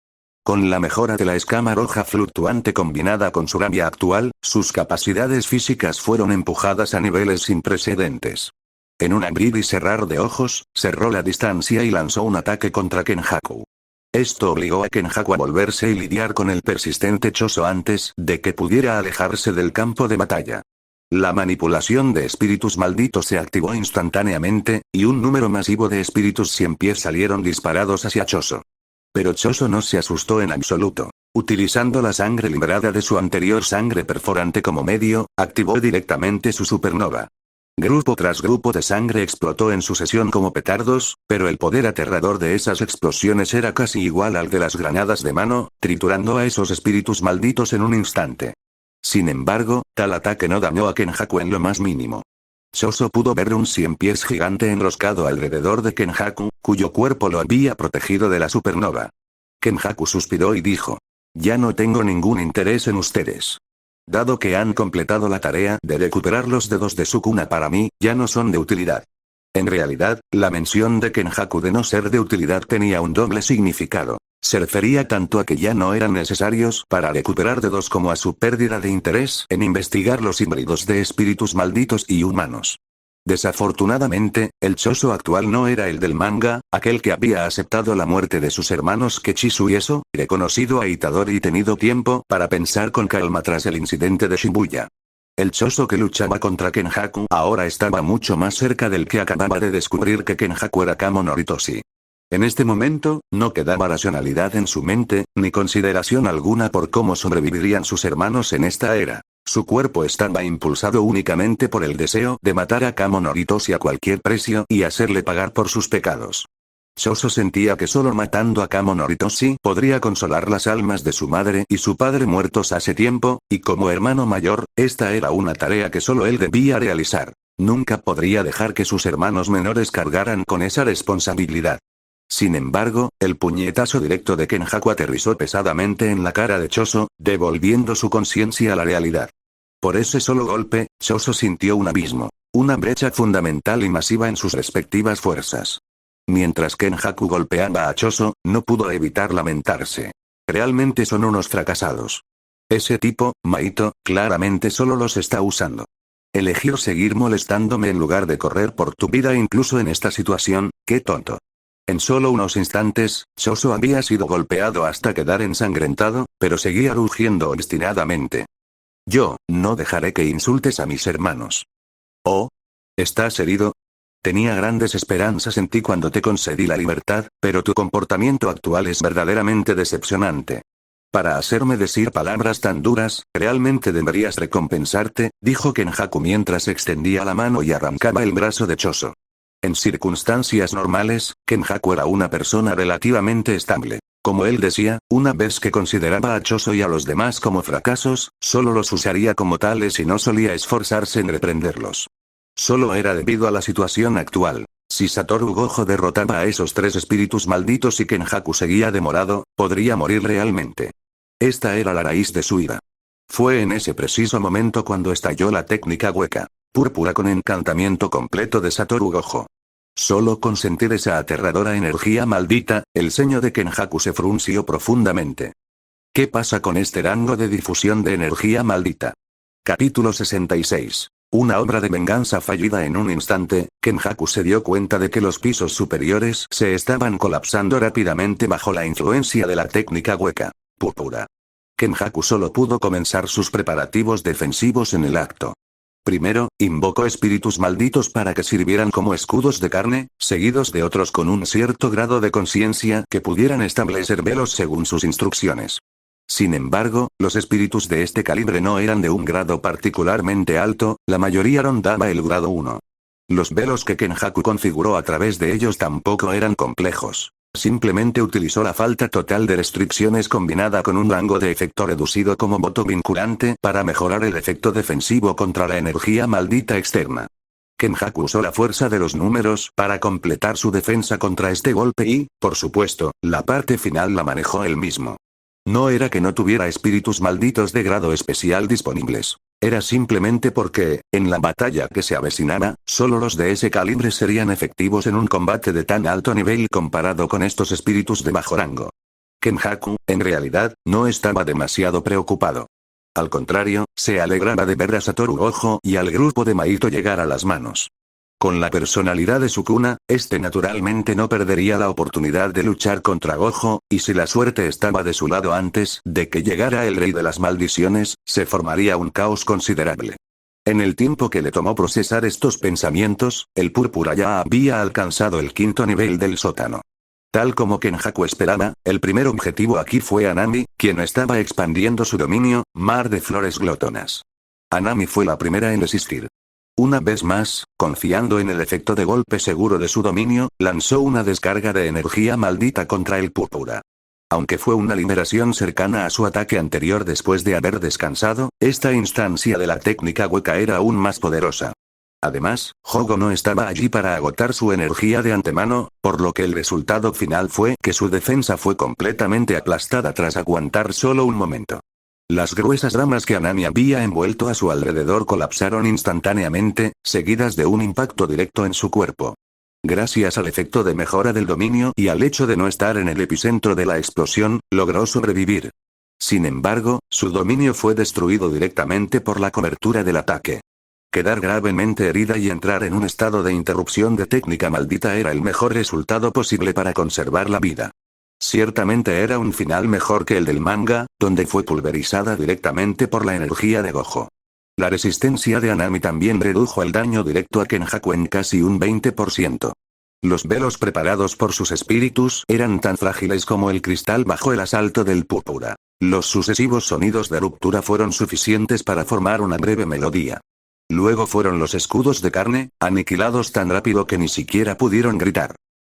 Con la mejora de la escama roja fluctuante combinada con su rabia actual, sus capacidades físicas fueron empujadas a niveles sin precedentes. En un abrir y cerrar de ojos, cerró la distancia y lanzó un ataque contra Kenjaku. Esto obligó a Kenjaku a volverse y lidiar con el persistente Choso antes de que pudiera alejarse del campo de batalla. La manipulación de espíritus malditos se activó instantáneamente, y un número masivo de espíritus 100 pies salieron disparados hacia Choso. Pero Choso no se asustó en absoluto. Utilizando la sangre liberada de su anterior sangre perforante como medio, activó directamente su supernova. Grupo tras grupo de sangre explotó en sucesión como petardos, pero el poder aterrador de esas explosiones era casi igual al de las granadas de mano, triturando a esos espíritus malditos en un instante. Sin embargo, tal ataque no dañó a Kenjaku en lo más mínimo. Choso pudo ver un 100 pies gigante enroscado alrededor de Kenjaku, cuyo cuerpo lo había protegido de la supernova. Kenjaku suspiró y dijo: «Ya no tengo ningún interés en ustedes. dado que han completado la tarea de recuperar los dedos de Sukuna para mí, ya no son de utilidad. En realidad, la mención de Kenjaku de no ser de utilidad tenía un doble significado. Se refería tanto a que ya no eran necesarios para recuperar dedos como a su pérdida de interés en investigar los híbridos de espíritus malditos y humanos. Desafortunadamente, el Choso actual no era el del manga, aquel que había aceptado la muerte de sus hermanos Kechisu y eso, reconocido a Itadori y tenido tiempo para pensar con calma tras el incidente de Shibuya. El Choso que luchaba contra Kenjaku ahora estaba mucho más cerca del que acababa de descubrir que Kenjaku era Kamo Noritoshi. En este momento, no quedaba racionalidad en su mente, ni consideración alguna por cómo sobrevivirían sus hermanos en esta era. Su cuerpo estaba impulsado únicamente por el deseo de matar a Kamo Noritoshi a cualquier precio y hacerle pagar por sus pecados. Choso sentía que solo matando a Kamo Noritoshi podría consolar las almas de su madre y su padre muertos hace tiempo, y como hermano mayor, esta era una tarea que solo él debía realizar. Nunca podría dejar que sus hermanos menores cargaran con esa responsabilidad. Sin embargo, el puñetazo directo de Kenjaku aterrizó pesadamente en la cara de Choso, devolviendo su conciencia a la realidad. Por ese solo golpe, Choso sintió un abismo, una brecha fundamental y masiva en sus respectivas fuerzas. Mientras Kenjaku golpeaba a Choso, no pudo evitar lamentarse. Realmente son unos fracasados. Ese tipo, Maito, claramente solo los está usando. Elegir seguir molestándome en lugar de correr por tu vida incluso en esta situación, qué tonto. En solo unos instantes, Choso había sido golpeado hasta quedar ensangrentado, pero seguía rugiendo obstinadamente. Yo, no dejaré que insultes a mis hermanos. Oh. ¿Estás herido? Tenía grandes esperanzas en ti cuando te concedí la libertad, pero tu comportamiento actual es verdaderamente decepcionante. Para hacerme decir palabras tan duras, realmente deberías recompensarte, dijo Kenjaku mientras extendía la mano y arrancaba el brazo de Choso. En circunstancias normales, Kenjaku era una persona relativamente estable. Como él decía, una vez que consideraba a Choso y a los demás como fracasos, solo los usaría como tales y no solía esforzarse en reprenderlos. Solo era debido a la situación actual. Si Satoru Gojo derrotaba a esos tres espíritus malditos y Kenjaku seguía demorado, podría morir realmente. Esta era la raíz de su ira. Fue en ese preciso momento cuando estalló la técnica hueca. Púrpura con encantamiento completo de Satoru Gojo. Solo con sentir esa aterradora energía maldita, el ceño de Kenjaku se frunció profundamente. ¿Qué pasa con este rango de difusión de energía maldita? Capítulo 66. Una obra de venganza fallida en un instante, Kenjaku se dio cuenta de que los pisos superiores se estaban colapsando rápidamente bajo la influencia de la técnica hueca. Púrpura. Kenjaku solo pudo comenzar sus preparativos defensivos en el acto. Primero, invocó espíritus malditos para que sirvieran como escudos de carne, seguidos de otros con un cierto grado de conciencia que pudieran establecer velos según sus instrucciones. Sin embargo, los espíritus de este calibre no eran de un grado particularmente alto, la mayoría rondaba el grado 1. Los velos que Kenjaku configuró a través de ellos tampoco eran complejos. Simplemente utilizó la falta total de restricciones combinada con un rango de efecto reducido como voto vinculante para mejorar el efecto defensivo contra la energía maldita externa. Kenjaku usó la fuerza de los números para completar su defensa contra este golpe y, por supuesto, la parte final la manejó él mismo. No era que no tuviera espíritus malditos de grado especial disponibles. Era simplemente porque, en la batalla que se avecinaba, solo los de ese calibre serían efectivos en un combate de tan alto nivel comparado con estos espíritus de bajo rango. Kenjaku, en realidad, no estaba demasiado preocupado. Al contrario, se alegraba de ver a Satoru Gojo y al grupo de Maito llegar a las manos. Con la personalidad de Sukuna, este naturalmente no perdería la oportunidad de luchar contra Gojo, y si la suerte estaba de su lado antes de que llegara el rey de las maldiciones, se formaría un caos considerable. En el tiempo que le tomó procesar estos pensamientos, el púrpura ya había alcanzado el 5º nivel del sótano. Tal como Kenjaku esperaba, el primer objetivo aquí fue Anami, quien estaba expandiendo su dominio, mar de flores glotonas. Anami fue la primera en resistir. Una vez más, confiando en el efecto de golpe seguro de su dominio, lanzó una descarga de energía maldita contra el púrpura. Aunque fue una liberación cercana a su ataque anterior después de haber descansado, esta instancia de la técnica hueca era aún más poderosa. Además, Hogo no estaba allí para agotar su energía de antemano, por lo que el resultado final fue que su defensa fue completamente aplastada tras aguantar solo un momento. Las gruesas ramas que Anami había envuelto a su alrededor colapsaron instantáneamente, seguidas de un impacto directo en su cuerpo. Gracias al efecto de mejora del dominio y al hecho de no estar en el epicentro de la explosión, logró sobrevivir. Sin embargo, su dominio fue destruido directamente por la cobertura del ataque. Quedar gravemente herida y entrar en un estado de interrupción de técnica maldita era el mejor resultado posible para conservar la vida. Ciertamente era un final mejor que el del manga, donde fue pulverizada directamente por la energía de Gojo. La resistencia de Anami también redujo el daño directo a Kenjaku en casi un 20%. Los velos preparados por sus espíritus eran tan frágiles como el cristal bajo el asalto del púrpura. Los sucesivos sonidos de ruptura fueron suficientes para formar una breve melodía. Luego fueron los escudos de carne, aniquilados tan rápido que ni siquiera pudieron gritar.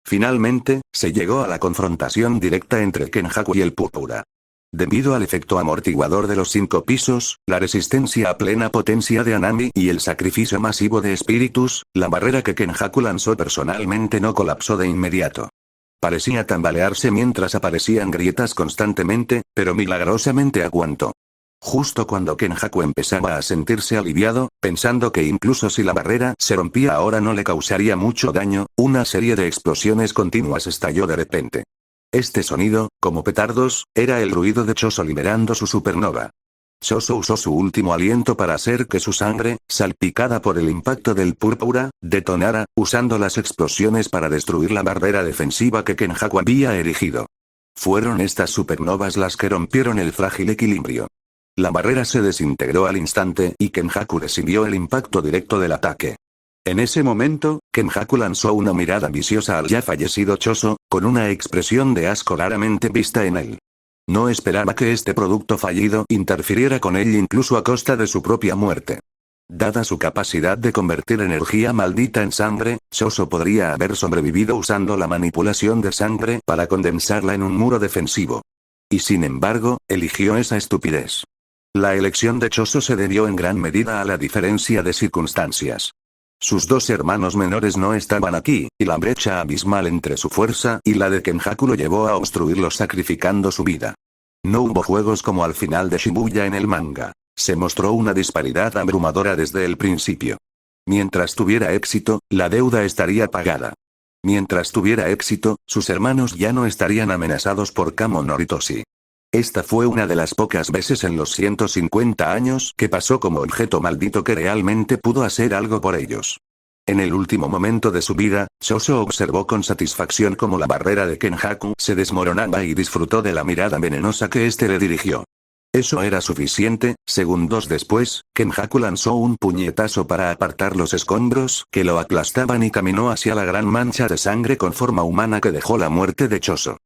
Finalmente, se llegó a la confrontación directa entre Kenjaku y el púrpura. Debido al efecto amortiguador de los 5 pisos, la resistencia a plena potencia de Anami y el sacrificio masivo de espíritus, la barrera que Kenjaku lanzó personalmente no colapsó de inmediato. Parecía tambalearse mientras aparecían grietas constantemente, pero milagrosamente aguantó. Justo cuando Kenjaku empezaba a sentirse aliviado, pensando que incluso si la barrera se rompía ahora no le causaría mucho daño, una serie de explosiones continuas estalló de repente. Este sonido, como petardos, era el ruido de Choso liberando su supernova. Choso usó su último aliento para hacer que su sangre, salpicada por el impacto del púrpura, detonara, usando las explosiones para destruir la barrera defensiva que Kenjaku había erigido. Fueron estas supernovas las que rompieron el frágil equilibrio. La barrera se desintegró al instante y Kenjaku recibió el impacto directo del ataque. En ese momento, Kenjaku lanzó una mirada viciosa al ya fallecido Choso, con una expresión de asco raramente vista en él. No esperaba que este producto fallido interfiriera con él incluso a costa de su propia muerte. Dada su capacidad de convertir energía maldita en sangre, Choso podría haber sobrevivido usando la manipulación de sangre para condensarla en un muro defensivo. Y sin embargo, eligió esa estupidez. La elección de Choso se debió en gran medida a la diferencia de circunstancias. Sus 2 hermanos menores no estaban aquí, y la brecha abismal entre su fuerza y la de Kenjaku lo llevó a obstruirlo sacrificando su vida. No hubo juegos como al final de Shibuya en el manga. Se mostró una disparidad abrumadora desde el principio. Mientras tuviera éxito, la deuda estaría pagada. Mientras tuviera éxito, sus hermanos ya no estarían amenazados por Kamo Noritoshi. Esta fue una de las pocas veces en los 150 años que pasó como objeto maldito que realmente pudo hacer algo por ellos. En el último momento de su vida, Choso observó con satisfacción cómo la barrera de Kenjaku se desmoronaba y disfrutó de la mirada venenosa que éste le dirigió. Eso era suficiente. Segundos después, Kenjaku lanzó un puñetazo para apartar los escombros que lo aplastaban y caminó hacia la gran mancha de sangre con forma humana que dejó la muerte de Choso.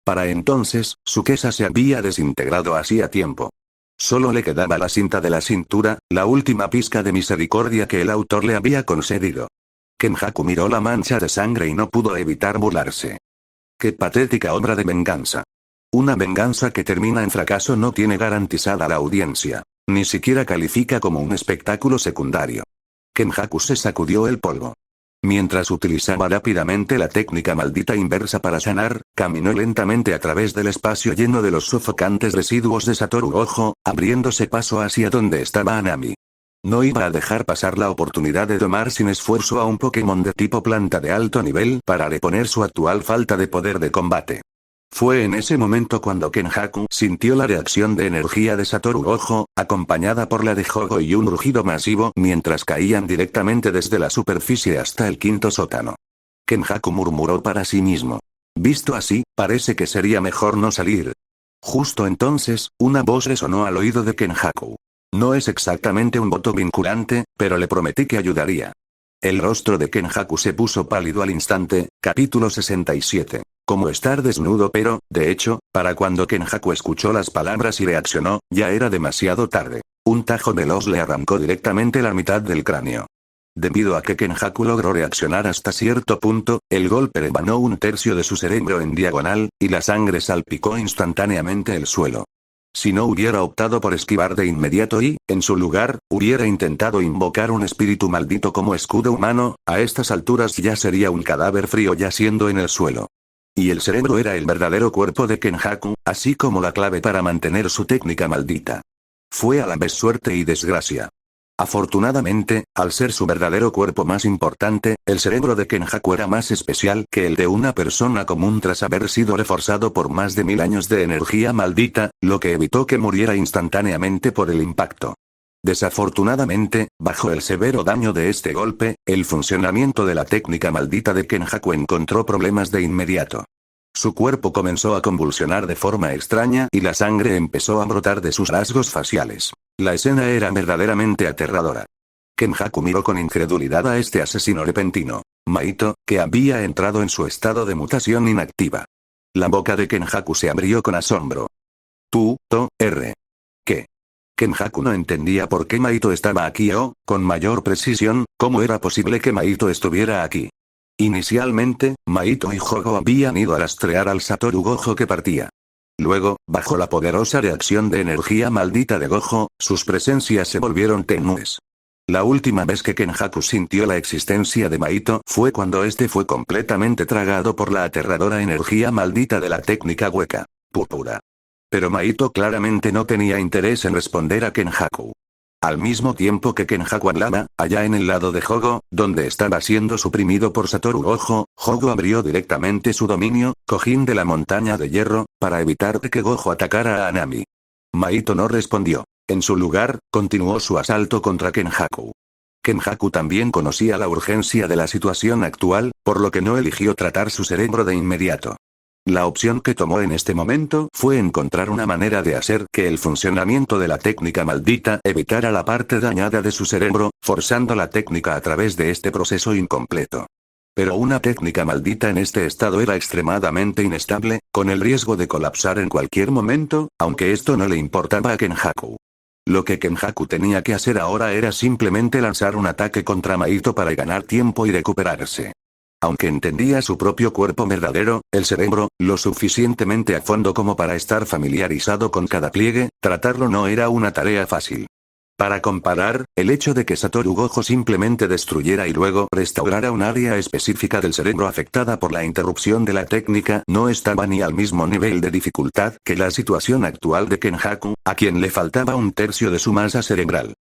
Para entonces, su quesa se había desintegrado hacía tiempo. Solo le quedaba la cinta de la cintura, la última pizca de misericordia que el autor le había concedido. Kenjaku miró la mancha de sangre y no pudo evitar burlarse. ¡Qué patética obra de venganza! Una venganza que termina en fracaso no tiene garantizada la audiencia. Ni siquiera califica como un espectáculo secundario. Kenjaku se sacudió el polvo. Mientras utilizaba rápidamente la técnica maldita inversa para sanar, caminó lentamente a través del espacio lleno de los sofocantes residuos de Satoru Gojo, abriéndose paso hacia donde estaba Anami. No iba a dejar pasar la oportunidad de domar sin esfuerzo a un Pokémon de tipo planta de alto nivel para reponer su actual falta de poder de combate. Fue en ese momento cuando Kenjaku sintió la reacción de energía de Satoru Gojo, acompañada por la de Jogo y un rugido masivo mientras caían directamente desde la superficie hasta el 5.º sótano. Kenjaku murmuró para sí mismo. Visto así, parece que sería mejor no salir. Justo entonces, una voz resonó al oído de Kenjaku. No es exactamente un voto vinculante, pero le prometí que ayudaría. El rostro de Kenjaku se puso pálido al instante. Capítulo 67. Como estar desnudo pero, de hecho, para cuando Kenjaku escuchó las palabras y reaccionó, ya era demasiado tarde. Un tajo veloz le arrancó directamente la mitad del cráneo. Debido a que Kenjaku logró reaccionar hasta cierto punto, el golpe rebanó un tercio de su cerebro en diagonal, y la sangre salpicó instantáneamente el suelo. Si no hubiera optado por esquivar de inmediato y, en su lugar, hubiera intentado invocar un espíritu maldito como escudo humano, a estas alturas ya sería un cadáver frío yaciendo en el suelo. Y el cerebro era el verdadero cuerpo de Kenjaku, así como la clave para mantener su técnica maldita. Fue a la vez suerte y desgracia. Afortunadamente, al ser su verdadero cuerpo más importante, el cerebro de Kenjaku era más especial que el de una persona común tras haber sido reforzado por más de 1000 años de energía maldita, lo que evitó que muriera instantáneamente por el impacto. Desafortunadamente, bajo el severo daño de este golpe, el funcionamiento de la técnica maldita de Kenjaku encontró problemas de inmediato. Su cuerpo comenzó a convulsionar de forma extraña y la sangre empezó a brotar de sus rasgos faciales. La escena era verdaderamente aterradora. Kenjaku miró con incredulidad a este asesino repentino, Maito, que había entrado en su estado de mutación inactiva. La boca de Kenjaku se abrió con asombro. ¿Qué? Kenjaku no entendía por qué Maito estaba aquí o, con mayor precisión, cómo era posible que Maito estuviera aquí. Inicialmente, Maito y Jogo habían ido a rastrear al Satoru Gojo que partía. Luego, bajo la poderosa reacción de energía maldita de Gojo, sus presencias se volvieron tenues. La última vez que Kenjaku sintió la existencia de Maito fue cuando este fue completamente tragado por la aterradora energía maldita de la técnica hueca, púrpura. Pero Maito claramente no tenía interés en responder a Kenjaku. Al mismo tiempo que Kenjaku hablaba, allá en el lado de Jogo, donde estaba siendo suprimido por Satoru Gojo, Jogo abrió directamente su dominio, cojín de la montaña de hierro, para evitar que Gojo atacara a Anami. Maito no respondió. En su lugar, continuó su asalto contra Kenjaku. Kenjaku también conocía la urgencia de la situación actual, por lo que no eligió tratar su cerebro de inmediato. La opción que tomó en este momento fue encontrar una manera de hacer que el funcionamiento de la técnica maldita evitara la parte dañada de su cerebro, forzando la técnica a través de este proceso incompleto. Pero una técnica maldita en este estado era extremadamente inestable, con el riesgo de colapsar en cualquier momento, aunque esto no le importaba a Kenjaku. Lo que Kenjaku tenía que hacer ahora era simplemente lanzar un ataque contra Maito para ganar tiempo y recuperarse. Aunque entendía su propio cuerpo verdadero, el cerebro, lo suficientemente a fondo como para estar familiarizado con cada pliegue, tratarlo no era una tarea fácil. Para comparar, el hecho de que Satoru Gojo simplemente destruyera y luego restaurara un área específica del cerebro afectada por la interrupción de la técnica no estaba ni al mismo nivel de dificultad que la situación actual de Kenjaku, a quien le faltaba un tercio de su masa cerebral.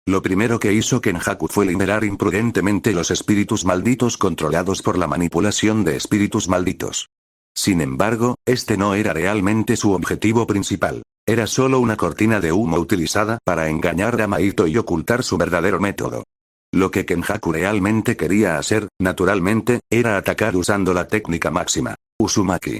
Lo primero que hizo Kenjaku fue liberar imprudentemente los espíritus malditos controlados por la manipulación de espíritus malditos. Sin embargo, este no era realmente su objetivo principal. Era solo una cortina de humo utilizada para engañar a Maito y ocultar su verdadero método. Lo que Kenjaku realmente quería hacer, naturalmente, era atacar usando la técnica máxima, Uzumaki.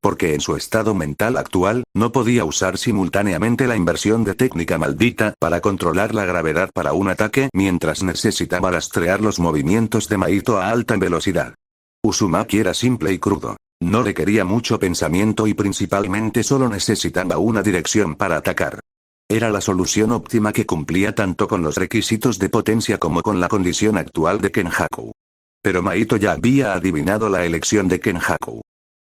Porque en su estado mental actual, no podía usar simultáneamente la inversión de técnica maldita para controlar la gravedad para un ataque mientras necesitaba rastrear los movimientos de Maito a alta velocidad. Uzumaki era simple y crudo. No requería mucho pensamiento y principalmente solo necesitaba una dirección para atacar. Era la solución óptima que cumplía tanto con los requisitos de potencia como con la condición actual de Kenjaku. Pero Maito ya había adivinado la elección de Kenjaku.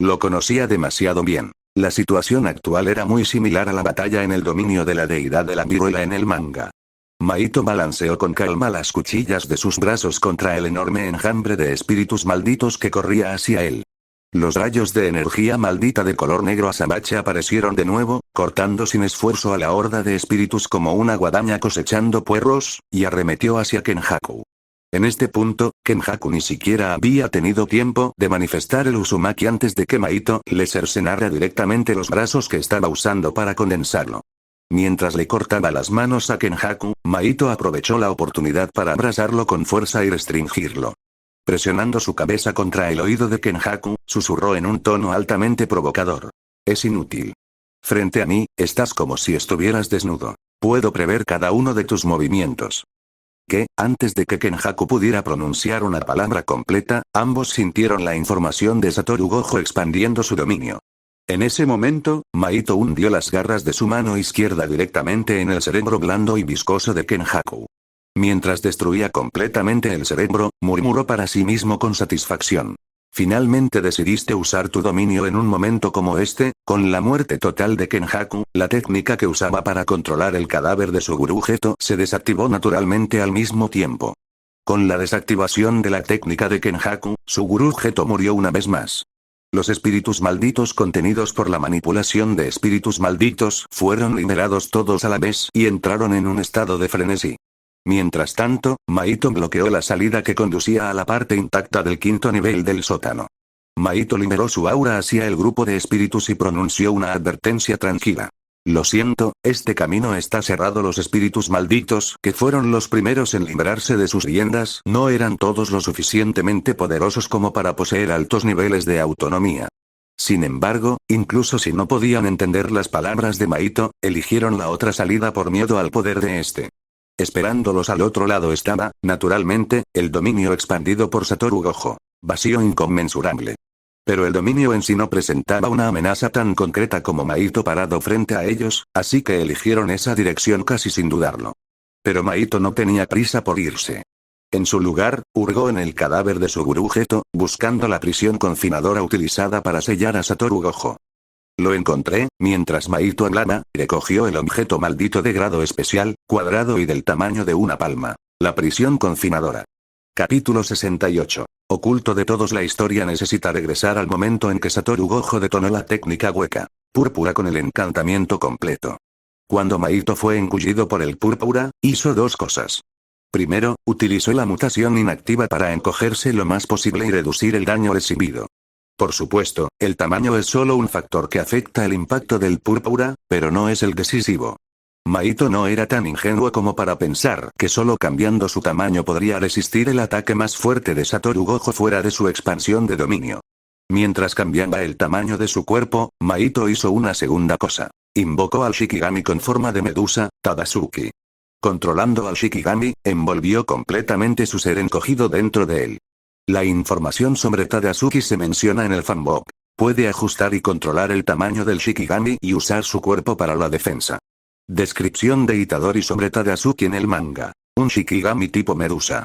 Lo conocía demasiado bien. La situación actual era muy similar a la batalla en el dominio de la deidad de la viruela en el manga. Maito balanceó con calma las cuchillas de sus brazos contra el enorme enjambre de espíritus malditos que corría hacia él. Los rayos de energía maldita de color negro azabache aparecieron de nuevo, cortando sin esfuerzo a la horda de espíritus como una guadaña cosechando puerros, y arremetió hacia Kenjaku. En este punto, Kenjaku ni siquiera había tenido tiempo de manifestar el Uzumaki antes de que Maito le cercenara directamente los brazos que estaba usando para condensarlo. Mientras le cortaba las manos a Kenjaku, Maito aprovechó la oportunidad para abrazarlo con fuerza y restringirlo. Presionando su cabeza contra el oído de Kenjaku, susurró en un tono altamente provocador. Es inútil. Frente a mí, estás como si estuvieras desnudo. Puedo prever cada uno de tus movimientos. Que, antes de que Kenjaku pudiera pronunciar una palabra completa, ambos sintieron la información de Satoru Gojo expandiendo su dominio. En ese momento, Maito hundió las garras de su mano izquierda directamente en el cerebro blando y viscoso de Kenjaku. Mientras destruía completamente el cerebro, murmuró para sí mismo con satisfacción. Finalmente decidiste usar tu dominio en un momento como este, con la muerte total de Kenjaku, la técnica que usaba para controlar el cadáver de Suguru Geto se desactivó naturalmente al mismo tiempo. Con la desactivación de la técnica de Kenjaku, Suguru Geto murió una vez más. Los espíritus malditos contenidos por la manipulación de espíritus malditos fueron liberados todos a la vez y entraron en un estado de frenesí. Mientras tanto, Maito bloqueó la salida que conducía a la parte intacta del quinto nivel del sótano. Maito liberó su aura hacia el grupo de espíritus y pronunció una advertencia tranquila. Lo siento, este camino está cerrado. Los espíritus malditos, que fueron los primeros en librarse de sus riendas, no eran todos lo suficientemente poderosos como para poseer altos niveles de autonomía. Sin embargo, incluso si no podían entender las palabras de Maito, eligieron la otra salida por miedo al poder de este. Esperándolos al otro lado estaba, naturalmente, el dominio expandido por Satoru Gojo. Vacío inconmensurable. Pero el dominio en sí no presentaba una amenaza tan concreta como Maito parado frente a ellos, así que eligieron esa dirección casi sin dudarlo. Pero Maito no tenía prisa por irse. En su lugar, hurgó en el cadáver de su gurú Geto, buscando la prisión confinadora utilizada para sellar a Satoru Gojo. Lo encontré, mientras Maito hablaba, recogió el objeto maldito de grado especial, cuadrado y del tamaño de una palma. La prisión confinadora. Capítulo 68. Oculto de todos. La historia necesita regresar al momento en que Satoru Gojo detonó la técnica hueca púrpura con el encantamiento completo. Cuando Maito fue engullido por el púrpura, hizo dos cosas. Primero, utilizó la mutación inactiva para encogerse lo más posible y reducir el daño recibido. Por supuesto, el tamaño es solo un factor que afecta el impacto del púrpura, pero no es el decisivo. Maito no era tan ingenuo como para pensar que solo cambiando su tamaño podría resistir el ataque más fuerte de Satoru Gojo fuera de su expansión de dominio. Mientras cambiaba el tamaño de su cuerpo, Maito hizo una segunda cosa. Invocó al Shikigami con forma de medusa, Tadazuki. Controlando al Shikigami, envolvió completamente su ser encogido dentro de él. La información sobre Tadazuki se menciona en el fanbook. Puede ajustar y controlar el tamaño del Shikigami y usar su cuerpo para la defensa. Descripción de Itadori sobre Tadazuki en el manga. Un Shikigami tipo medusa.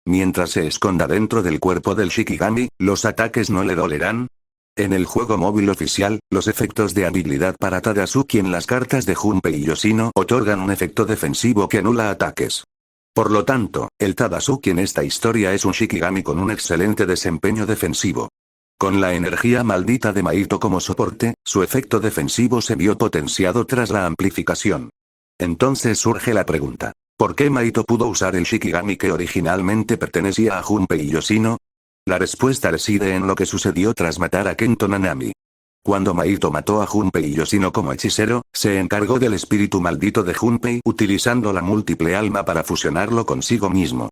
Mientras se esconda dentro del cuerpo del Shikigami, los ataques no le dolerán. En el juego móvil oficial, los efectos de habilidad para Tadazuki en las cartas de Junpei y Yoshino otorgan un efecto defensivo que anula ataques. Por lo tanto, el Tadazuki en esta historia es un Shikigami con un excelente desempeño defensivo. Con la energía maldita de Maito como soporte, su efecto defensivo se vio potenciado tras la amplificación. Entonces surge la pregunta: ¿por qué Maito pudo usar el Shikigami que originalmente pertenecía a Junpei y Yoshino? La respuesta reside en lo que sucedió tras matar a Kento Nanami. Cuando Maito mató a Junpei y Yoshino como hechicero, se encargó del espíritu maldito de Junpei utilizando la múltiple alma para fusionarlo consigo mismo.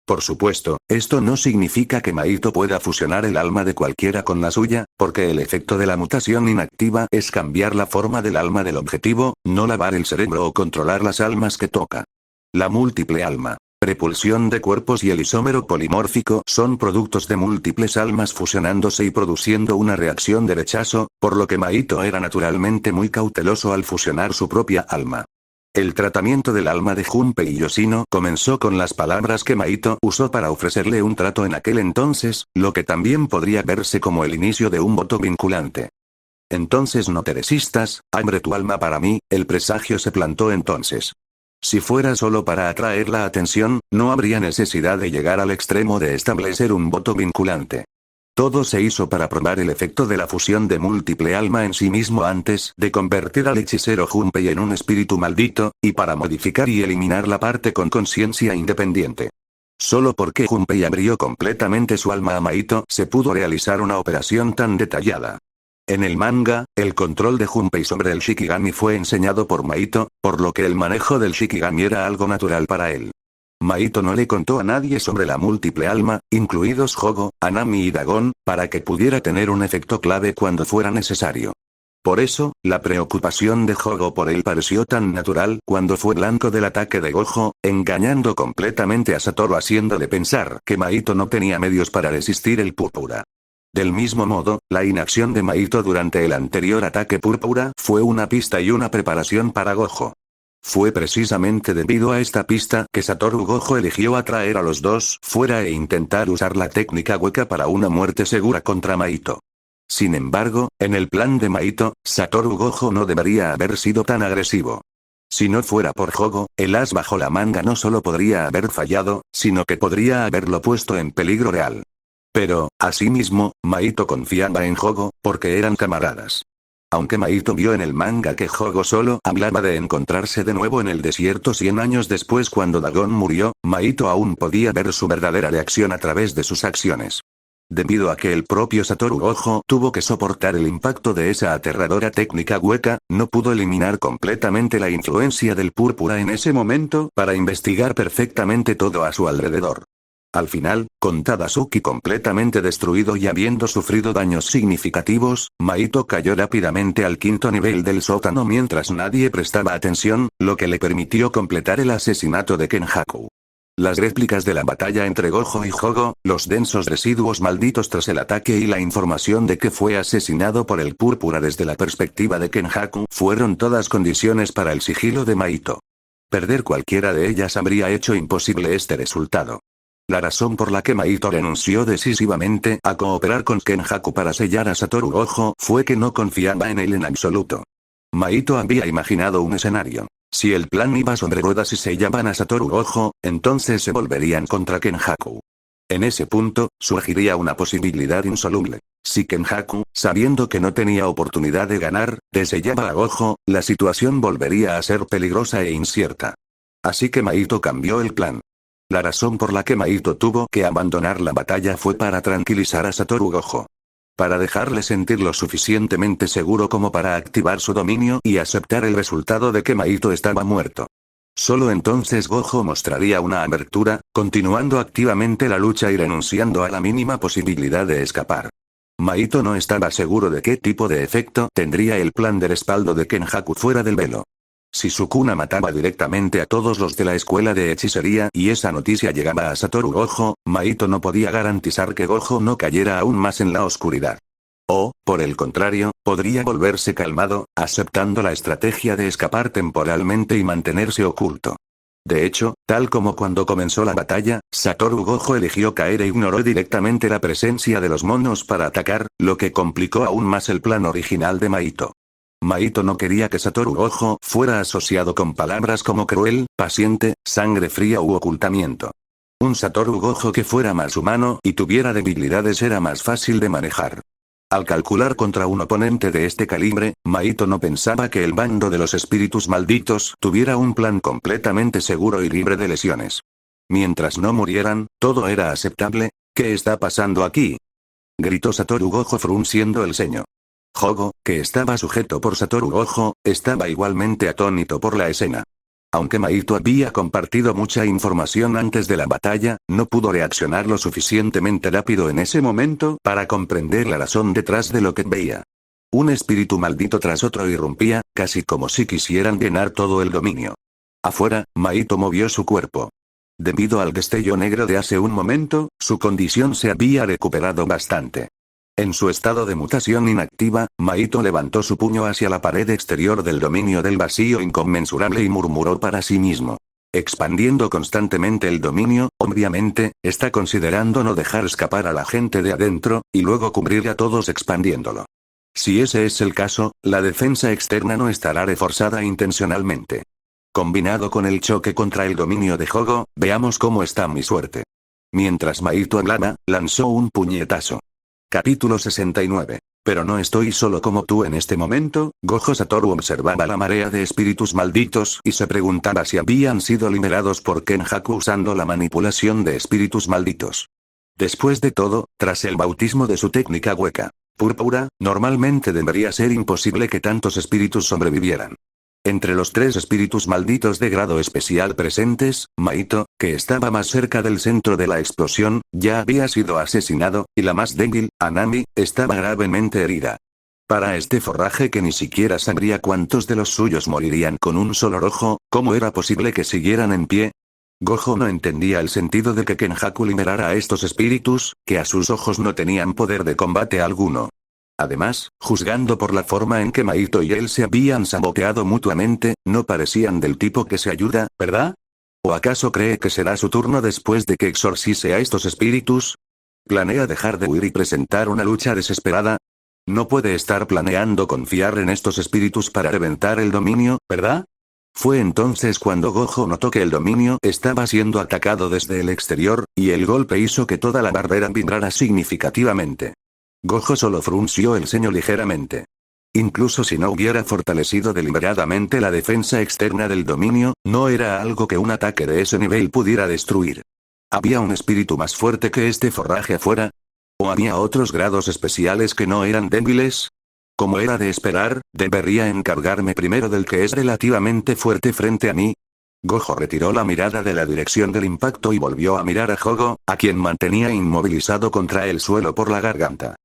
Por supuesto, esto no significa que Maito pueda fusionar el alma de cualquiera con la suya, porque el efecto de la mutación inactiva es cambiar la forma del alma del objetivo, no lavar el cerebro o controlar las almas que toca. La múltiple alma, repulsión de cuerpos y el isómero polimórfico son productos de múltiples almas fusionándose y produciendo una reacción de rechazo, por lo que Maito era naturalmente muy cauteloso al fusionar su propia alma. El tratamiento del alma de Junpei y Yoshino comenzó con las palabras que Maito usó para ofrecerle un trato en aquel entonces, lo que también podría verse como el inicio de un voto vinculante. Entonces no te resistas, abre tu alma para mí. El presagio se plantó entonces. Si fuera solo para atraer la atención, no habría necesidad de llegar al extremo de establecer un voto vinculante. Todo se hizo para probar el efecto de la fusión de múltiple alma en sí mismo antes de convertir al hechicero Junpei en un espíritu maldito, y para modificar y eliminar la parte con conciencia independiente. Solo porque Junpei abrió completamente su alma a Maito se pudo realizar una operación tan detallada. En el manga, el control de Junpei sobre el Shikigami fue enseñado por Maito, por lo que el manejo del Shikigami era algo natural para él. Maito no le contó a nadie sobre la múltiple alma, incluidos Hogo, Anami y Dagon, para que pudiera tener un efecto clave cuando fuera necesario. Por eso, la preocupación de Hogo por él pareció tan natural cuando fue blanco del ataque de Gojo, engañando completamente a Satoru haciéndole pensar que Maito no tenía medios para resistir el púrpura. Del mismo modo, la inacción de Maito durante el anterior ataque púrpura fue una pista y una preparación para Gojo. Fue precisamente debido a esta pista que Satoru Gojo eligió atraer a los dos fuera e intentar usar la técnica hueca para una muerte segura contra Maito. Sin embargo, en el plan de Maito, Satoru Gojo no debería haber sido tan agresivo. Si no fuera por Hogo, el as bajo la manga no solo podría haber fallado, sino que podría haberlo puesto en peligro real. Pero, asimismo, Mahito confiaba en Hogo, porque eran camaradas. Aunque Mahito vio en el manga que Hogo solo hablaba de encontrarse de nuevo en el desierto 100 años después cuando Dagon murió, Mahito aún podía ver su verdadera reacción a través de sus acciones. Debido a que el propio Satoru Gojo tuvo que soportar el impacto de esa aterradora técnica hueca, no pudo eliminar completamente la influencia del púrpura en ese momento para investigar perfectamente todo a su alrededor. Al final, con Tadasuke completamente destruido y habiendo sufrido daños significativos, Mahito cayó rápidamente al 5º nivel del sótano mientras nadie prestaba atención, lo que le permitió completar el asesinato de Kenjaku. Las réplicas de la batalla entre Gojo y Hogo, los densos residuos malditos tras el ataque y la información de que fue asesinado por el púrpura desde la perspectiva de Kenjaku fueron todas condiciones para el sigilo de Mahito. Perder cualquiera de ellas habría hecho imposible este resultado. La razón por la que Mahito renunció decisivamente a cooperar con Kenjaku para sellar a Satoru Gojo fue que no confiaba en él en absoluto. Mahito había imaginado un escenario. Si el plan iba sobre ruedas y sellaban a Satoru Gojo, entonces se volverían contra Kenjaku. En ese punto, surgiría una posibilidad insoluble. Si Kenjaku, sabiendo que no tenía oportunidad de ganar, desellaba a Gojo, la situación volvería a ser peligrosa e incierta. Así que Mahito cambió el plan. La razón por la que Mahito tuvo que abandonar la batalla fue para tranquilizar a Satoru Gojo. Para dejarle sentir lo suficientemente seguro como para activar su dominio y aceptar el resultado de que Mahito estaba muerto. Solo entonces Gojo mostraría una abertura, continuando activamente la lucha y renunciando a la mínima posibilidad de escapar. Mahito no estaba seguro de qué tipo de efecto tendría el plan de respaldo de Kenjaku fuera del velo. Si Sukuna mataba directamente a todos los de la escuela de hechicería y esa noticia llegaba a Satoru Gojo, Mahito no podía garantizar que Gojo no cayera aún más en la oscuridad. O, por el contrario, podría volverse calmado, aceptando la estrategia de escapar temporalmente y mantenerse oculto. De hecho, tal como cuando comenzó la batalla, Satoru Gojo eligió caer e ignoró directamente la presencia de los monos para atacar, lo que complicó aún más el plan original de Mahito. Mahito no quería que Satoru Gojo fuera asociado con palabras como cruel, paciente, sangre fría u ocultamiento. Un Satoru Gojo que fuera más humano y tuviera debilidades era más fácil de manejar. Al calcular contra un oponente de este calibre, Mahito no pensaba que el bando de los espíritus malditos tuviera un plan completamente seguro y libre de lesiones. Mientras no murieran, todo era aceptable. ¿Qué está pasando aquí?, gritó Satoru Gojo frunciendo el ceño. Hogo, que estaba sujeto por Satoru Gojo, estaba igualmente atónito por la escena. Aunque Mahito había compartido mucha información antes de la batalla, no pudo reaccionar lo suficientemente rápido en ese momento para comprender la razón detrás de lo que veía. Un espíritu maldito tras otro irrumpía, casi como si quisieran llenar todo el dominio. Afuera, Mahito movió su cuerpo. Debido al destello negro de hace un momento, su condición se había recuperado bastante. En su estado de mutación inactiva, Mahito levantó su puño hacia la pared exterior del dominio del vacío inconmensurable y murmuró para sí mismo. Expandiendo constantemente el dominio, obviamente, está considerando no dejar escapar a la gente de adentro, y luego cubrir a todos expandiéndolo. Si ese es el caso, la defensa externa no estará reforzada intencionalmente. Combinado con el choque contra el dominio de Hogo, veamos cómo está mi suerte. Mientras Mahito hablaba, lanzó un puñetazo. Capítulo 69. Pero no estoy solo como tú en este momento. Gojo Satoru observaba la marea de espíritus malditos y se preguntaba si habían sido liberados por Kenjaku usando la manipulación de espíritus malditos. Después de todo, tras el bautismo de su técnica hueca, púrpura, normalmente debería ser imposible que tantos espíritus sobrevivieran. Entre los 3 espíritus malditos de grado especial presentes, Mahito, que estaba más cerca del centro de la explosión, ya había sido asesinado, y la más débil, Anami, estaba gravemente herida. Para este forraje que ni siquiera sabría cuántos de los suyos morirían con un solo ojo, ¿cómo era posible que siguieran en pie? Gojo no entendía el sentido de que Kenjaku liberara a estos espíritus, que a sus ojos no tenían poder de combate alguno. Además, juzgando por la forma en que Mahito y él se habían saboteado mutuamente, no parecían del tipo que se ayuda, ¿verdad? ¿O acaso cree que será su turno después de que exorcice a estos espíritus? ¿Planea dejar de huir y presentar una lucha desesperada? No puede estar planeando confiar en estos espíritus para reventar el dominio, ¿verdad? Fue entonces cuando Gojo notó que el dominio estaba siendo atacado desde el exterior, y el golpe hizo que toda la barrera vibrara significativamente. Gojo solo frunció el ceño ligeramente. Incluso si no hubiera fortalecido deliberadamente la defensa externa del dominio, no era algo que un ataque de ese nivel pudiera destruir. ¿Había un espíritu más fuerte que este forraje afuera? ¿O había otros grados especiales que no eran débiles? Como era de esperar, debería encargarme primero del que es relativamente fuerte frente a mí. Gojo retiró la mirada de la dirección del impacto y volvió a mirar a Hogo, a quien mantenía inmovilizado contra el suelo por la garganta.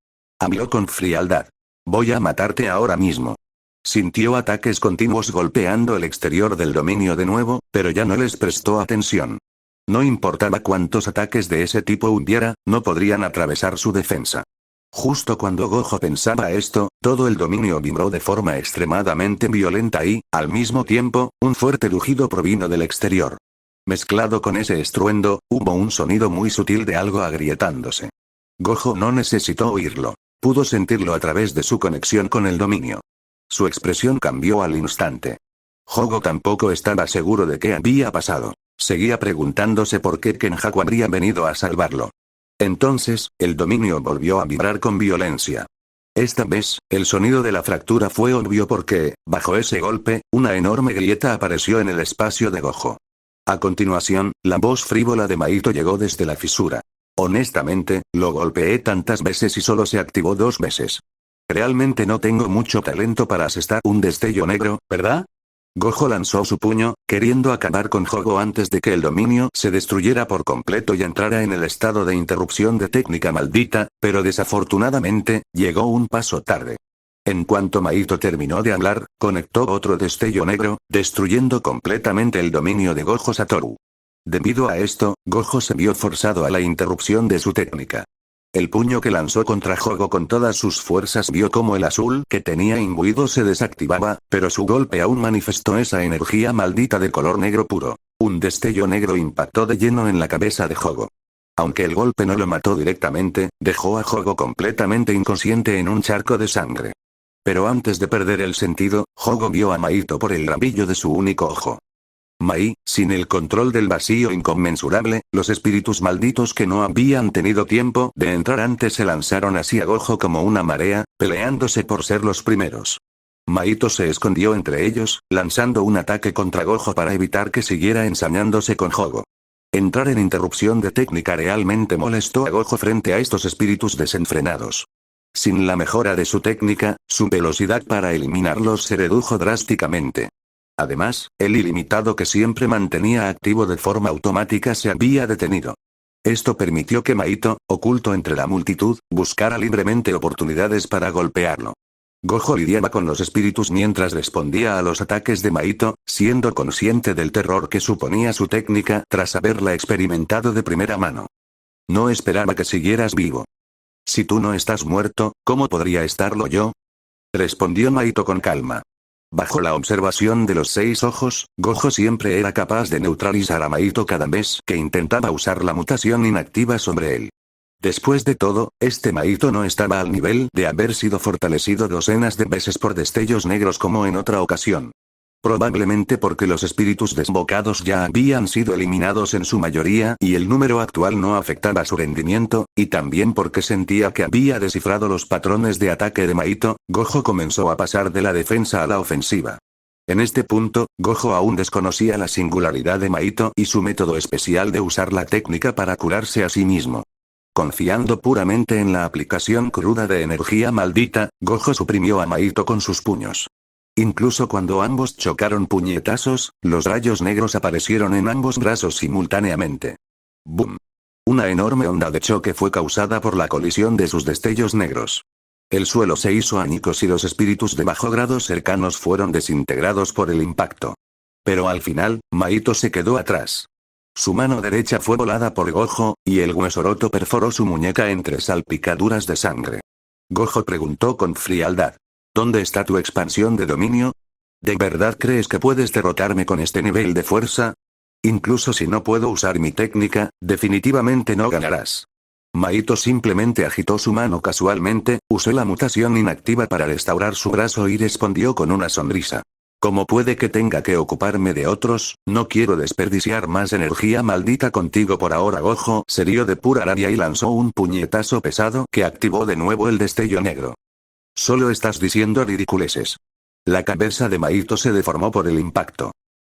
Habló con frialdad. Voy a matarte ahora mismo. Sintió ataques continuos golpeando el exterior del dominio de nuevo, pero ya no les prestó atención. No importaba cuántos ataques de ese tipo hubiera, no podrían atravesar su defensa. Justo cuando Gojo pensaba esto, todo el dominio vibró de forma extremadamente violenta y, al mismo tiempo, un fuerte rugido provino del exterior. Mezclado con ese estruendo, hubo un sonido muy sutil de algo agrietándose. Gojo no necesitó oírlo. Pudo sentirlo a través de su conexión con el dominio. Su expresión cambió al instante. Hogo tampoco estaba seguro de qué había pasado. Seguía preguntándose por qué Kenjaku habría venido a salvarlo. Entonces, el dominio volvió a vibrar con violencia. Esta vez, el sonido de la fractura fue obvio porque, bajo ese golpe, una enorme grieta apareció en el espacio de Gojo. A continuación, la voz frívola de Maito llegó desde la fisura. Honestamente, lo golpeé tantas veces y solo se activó 2 veces. Realmente no tengo mucho talento para asestar un destello negro, ¿verdad? Gojo lanzó su puño, queriendo acabar con Hogo antes de que el dominio se destruyera por completo y entrara en el estado de interrupción de técnica maldita, pero desafortunadamente, llegó un paso tarde. En cuanto Maito terminó de hablar, conectó otro destello negro, destruyendo completamente el dominio de Gojo Satoru. Debido a esto, Gojo se vio forzado a la interrupción de su técnica. El puño que lanzó contra Hogo con todas sus fuerzas vio como el azul que tenía imbuido se desactivaba, pero su golpe aún manifestó esa energía maldita de color negro puro. Un destello negro impactó de lleno en la cabeza de Hogo. Aunque el golpe no lo mató directamente, dejó a Hogo completamente inconsciente en un charco de sangre. Pero antes de perder el sentido, Hogo vio a Maito por el rabillo de su único ojo. Mai, sin el control del vacío inconmensurable, los espíritus malditos que no habían tenido tiempo de entrar antes se lanzaron hacia Gojo como una marea, peleándose por ser los primeros. Maito se escondió entre ellos, lanzando un ataque contra Gojo para evitar que siguiera ensañándose con Hogo. Entrar en interrupción de técnica realmente molestó a Gojo frente a estos espíritus desenfrenados. Sin la mejora de su técnica, su velocidad para eliminarlos se redujo drásticamente. Además, el ilimitado que siempre mantenía activo de forma automática se había detenido. Esto permitió que Maito, oculto entre la multitud, buscara libremente oportunidades para golpearlo. Gojo lidiaba con los espíritus mientras respondía a los ataques de Maito, siendo consciente del terror que suponía su técnica tras haberla experimentado de primera mano. No esperaba que siguieras vivo. Si tú no estás muerto, ¿cómo podría estarlo yo? Respondió Maito con calma. Bajo la observación de los 6 ojos, Gojo siempre era capaz de neutralizar a Maito cada vez que intentaba usar la mutación inactiva sobre él. Después de todo, este Maito no estaba al nivel de haber sido fortalecido docenas de veces por destellos negros como en otra ocasión. Probablemente porque los espíritus desbocados ya habían sido eliminados en su mayoría y el número actual no afectaba su rendimiento, y también porque sentía que había descifrado los patrones de ataque de Maito, Gojo comenzó a pasar de la defensa a la ofensiva. En este punto, Gojo aún desconocía la singularidad de Maito y su método especial de usar la técnica para curarse a sí mismo. Confiando puramente en la aplicación cruda de energía maldita, Gojo suprimió a Maito con sus puños. Incluso cuando ambos chocaron puñetazos, los rayos negros aparecieron en ambos brazos simultáneamente. ¡Bum! Una enorme onda de choque fue causada por la colisión de sus destellos negros. El suelo se hizo añicos y los espíritus de bajo grado cercanos fueron desintegrados por el impacto. Pero al final, Maito se quedó atrás. Su mano derecha fue volada por Gojo, y el hueso roto perforó su muñeca entre salpicaduras de sangre. Gojo preguntó con frialdad. ¿Dónde está tu expansión de dominio? ¿De verdad crees que puedes derrotarme con este nivel de fuerza? Incluso si no puedo usar mi técnica, definitivamente no ganarás. Maito simplemente agitó su mano casualmente, usó la mutación inactiva para restaurar su brazo y respondió con una sonrisa. Como puede que tenga que ocuparme de otros, no quiero desperdiciar más energía maldita contigo por ahora. Gojo se rió de pura rabia y lanzó un puñetazo pesado que activó de nuevo el destello negro. Solo estás diciendo ridiculeces. La cabeza de Maito se deformó por el impacto.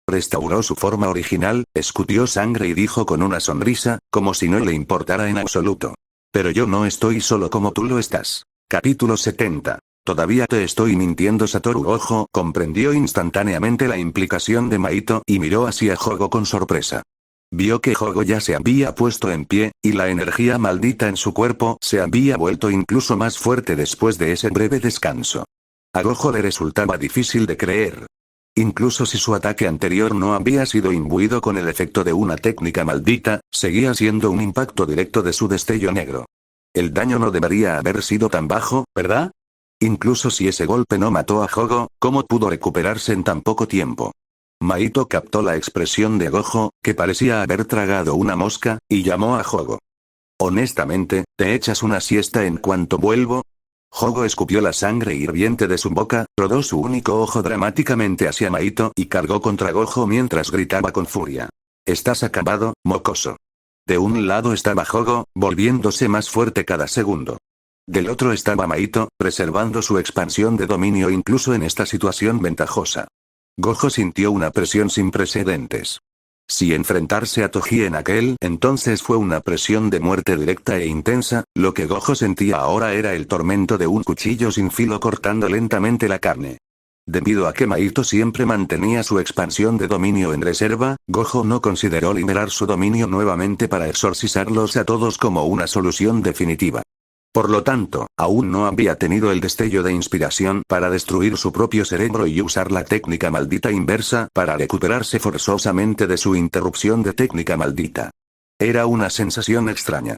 Restauró su forma original, escupió sangre y dijo con una sonrisa, como si no le importara en absoluto. Pero yo no estoy solo como tú lo estás. Capítulo 70. Todavía te estoy mintiendo. Satoru Gojo comprendió instantáneamente la implicación de Maito y miró hacia Jogo con sorpresa. Vio que Jogo ya se había puesto en pie, y la energía maldita en su cuerpo se había vuelto incluso más fuerte después de ese breve descanso. A Gojo le resultaba difícil de creer. Incluso si su ataque anterior no había sido imbuido con el efecto de una técnica maldita, seguía siendo un impacto directo de su destello negro. El daño no debería haber sido tan bajo, ¿verdad? Incluso si ese golpe no mató a Jogo, ¿cómo pudo recuperarse en tan poco tiempo? Maito captó la expresión de Gojo, que parecía haber tragado una mosca, y llamó a Jogo. Honestamente, ¿te echas una siesta en cuanto vuelvo? Jogo escupió la sangre hirviente de su boca, rodó su único ojo dramáticamente hacia Maito y cargó contra Gojo mientras gritaba con furia. «Estás acabado, mocoso». De un lado estaba Jogo, volviéndose más fuerte cada segundo. Del otro estaba Maito, preservando su expansión de dominio incluso en esta situación ventajosa. Gojo sintió una presión sin precedentes. Si enfrentarse a Toji en aquel entonces fue una presión de muerte directa e intensa, lo que Gojo sentía ahora era el tormento de un cuchillo sin filo cortando lentamente la carne. Debido a que Maito siempre mantenía su expansión de dominio en reserva, Gojo no consideró liberar su dominio nuevamente para exorcizarlos a todos como una solución definitiva. Por lo tanto, aún no había tenido el destello de inspiración para destruir su propio cerebro y usar la técnica maldita inversa para recuperarse forzosamente de su interrupción de técnica maldita. Era una sensación extraña.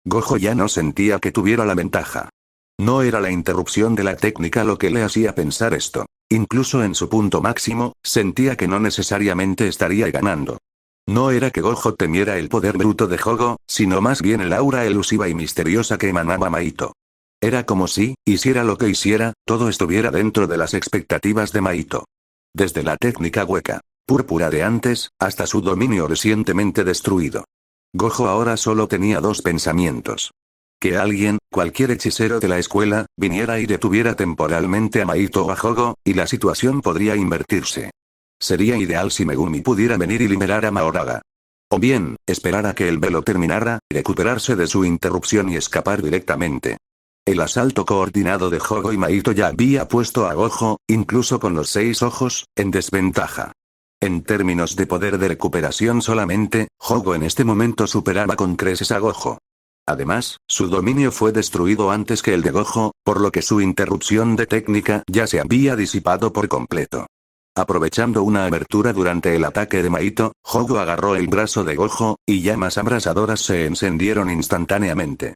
Gojo ya no sentía que tuviera la ventaja. No era la interrupción de la técnica lo que le hacía pensar esto. Incluso en su punto máximo, sentía que no necesariamente estaría ganando. No era que Gojo temiera el poder bruto de Jogo, sino más bien el aura elusiva y misteriosa que emanaba Maito. Era como si, hiciera lo que hiciera, todo estuviera dentro de las expectativas de Maito. Desde la técnica hueca, púrpura de antes, hasta su dominio recientemente destruido. Gojo ahora solo tenía dos pensamientos. Que alguien, cualquier hechicero de la escuela, viniera y detuviera temporalmente a Maito o a Jogo, y la situación podría invertirse. Sería ideal si Megumi pudiera venir y liberar a Mahoraga. O bien, esperar a que el velo terminara, recuperarse de su interrupción y escapar directamente. El asalto coordinado de Jogo y Maito ya había puesto a Gojo, incluso con los 6 ojos, en desventaja. En términos de poder de recuperación solamente, Jogo en este momento superaba con creces a Gojo. Además, su dominio fue destruido antes que el de Gojo, por lo que su interrupción de técnica ya se había disipado por completo. Aprovechando una abertura durante el ataque de Maito, Jogo agarró el brazo de Gojo, y llamas abrasadoras se encendieron instantáneamente.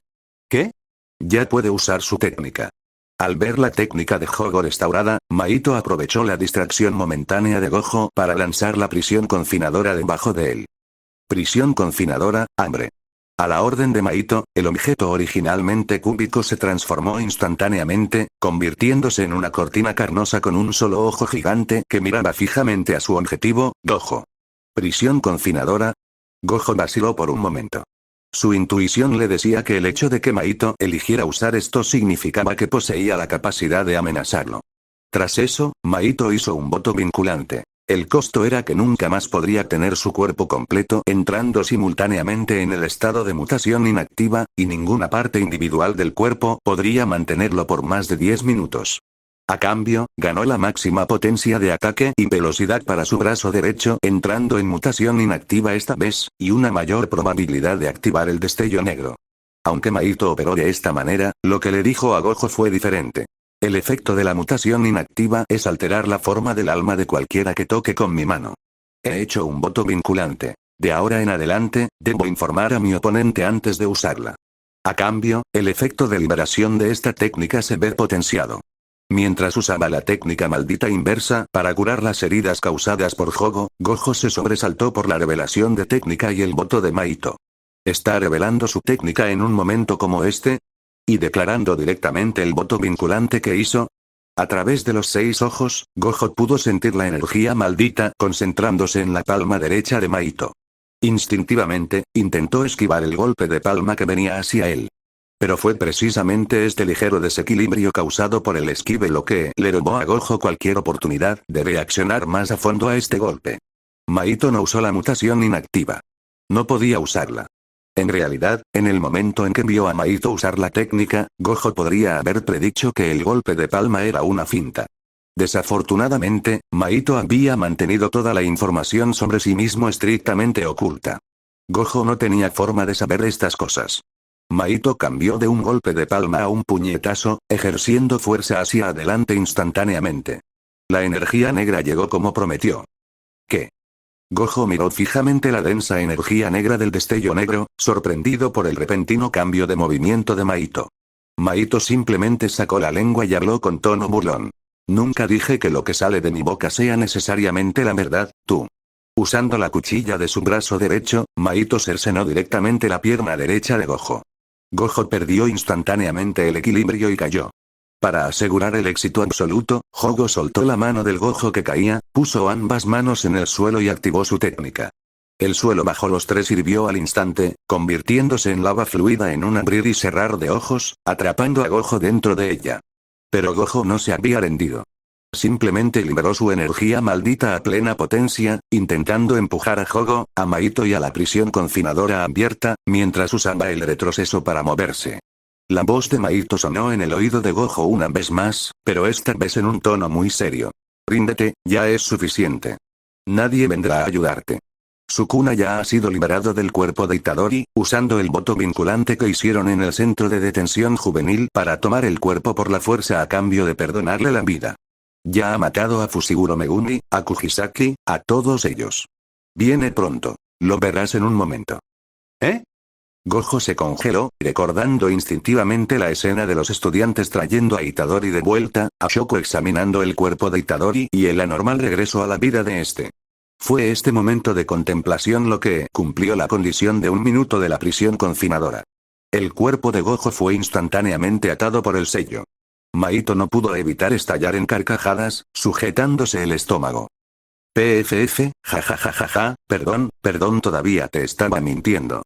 ¿Qué? Ya puede usar su técnica. Al ver la técnica de Jogo restaurada, Maito aprovechó la distracción momentánea de Gojo para lanzar la prisión confinadora debajo de él. Prisión confinadora, hambre. A la orden de Maito, el objeto originalmente cúbico se transformó instantáneamente, convirtiéndose en una cortina carnosa con un solo ojo gigante que miraba fijamente a su objetivo, Gojo. ¿Prisión confinadora? Gojo vaciló por un momento. Su intuición le decía que el hecho de que Maito eligiera usar esto significaba que poseía la capacidad de amenazarlo. Tras eso, Maito hizo un voto vinculante. El costo era que nunca más podría tener su cuerpo completo entrando simultáneamente en el estado de mutación inactiva, y ninguna parte individual del cuerpo podría mantenerlo por más de 10 minutos. A cambio, ganó la máxima potencia de ataque y velocidad para su brazo derecho entrando en mutación inactiva esta vez, y una mayor probabilidad de activar el destello negro. Aunque Maito operó de esta manera, lo que le dijo a Gojo fue diferente. El efecto de la mutación inactiva es alterar la forma del alma de cualquiera que toque con mi mano. He hecho un voto vinculante. De ahora en adelante, debo informar a mi oponente antes de usarla. A cambio, el efecto de liberación de esta técnica se ve potenciado. Mientras usaba la técnica maldita inversa para curar las heridas causadas por Jogo, Gojo se sobresaltó por la revelación de técnica y el voto de Maito. ¿Está revelando su técnica en un momento como este? ¿Y declarando directamente el voto vinculante que hizo? A través de los 6 ojos, Gojo pudo sentir la energía maldita concentrándose en la palma derecha de Maito. Instintivamente, intentó esquivar el golpe de palma que venía hacia él. Pero fue precisamente este ligero desequilibrio causado por el esquive lo que le robó a Gojo cualquier oportunidad de reaccionar más a fondo a este golpe. Maito no usó la mutación inactiva. No podía usarla. En realidad, en el momento en que vio a Maito usar la técnica, Gojo podría haber predicho que el golpe de palma era una finta. Desafortunadamente, Maito había mantenido toda la información sobre sí mismo estrictamente oculta. Gojo no tenía forma de saber estas cosas. Maito cambió de un golpe de palma a un puñetazo, ejerciendo fuerza hacia adelante instantáneamente. La energía negra llegó como prometió. ¿Qué? Gojo miró fijamente la densa energía negra del destello negro, sorprendido por el repentino cambio de movimiento de Maito. Maito simplemente sacó la lengua y habló con tono burlón. Nunca dije que lo que sale de mi boca sea necesariamente la verdad, tú. Usando la cuchilla de su brazo derecho, Maito cercenó directamente la pierna derecha de Gojo. Gojo perdió instantáneamente el equilibrio y cayó. Para asegurar el éxito absoluto, Jogo soltó la mano del Gojo que caía, puso ambas manos en el suelo y activó su técnica. El suelo bajo los 3 hirvió al instante, convirtiéndose en lava fluida en un abrir y cerrar de ojos, atrapando a Gojo dentro de ella. Pero Gojo no se había rendido. Simplemente liberó su energía maldita a plena potencia, intentando empujar a Jogo, a Maito y a la prisión confinadora abierta, mientras usaba el retroceso para moverse. La voz de Maito sonó en el oído de Gojo una vez más, pero esta vez en un tono muy serio. Ríndete, ya es suficiente. Nadie vendrá a ayudarte. Sukuna ya ha sido liberado del cuerpo de Itadori, usando el voto vinculante que hicieron en el centro de detención juvenil para tomar el cuerpo por la fuerza a cambio de perdonarle la vida. Ya ha matado a Fushiguro Megumi, a Kujisaki, a todos ellos. Viene pronto. Lo verás en un momento. ¿Eh? Gojo se congeló, recordando instintivamente la escena de los estudiantes trayendo a Itadori de vuelta, a Shoko examinando el cuerpo de Itadori y el anormal regreso a la vida de este. Fue este momento de contemplación lo que cumplió la condición de 1 minuto de la prisión confinadora. El cuerpo de Gojo fue instantáneamente atado por el sello. Maito no pudo evitar estallar en carcajadas, sujetándose el estómago. PFF, jajajajaja, perdón, todavía te estaba mintiendo.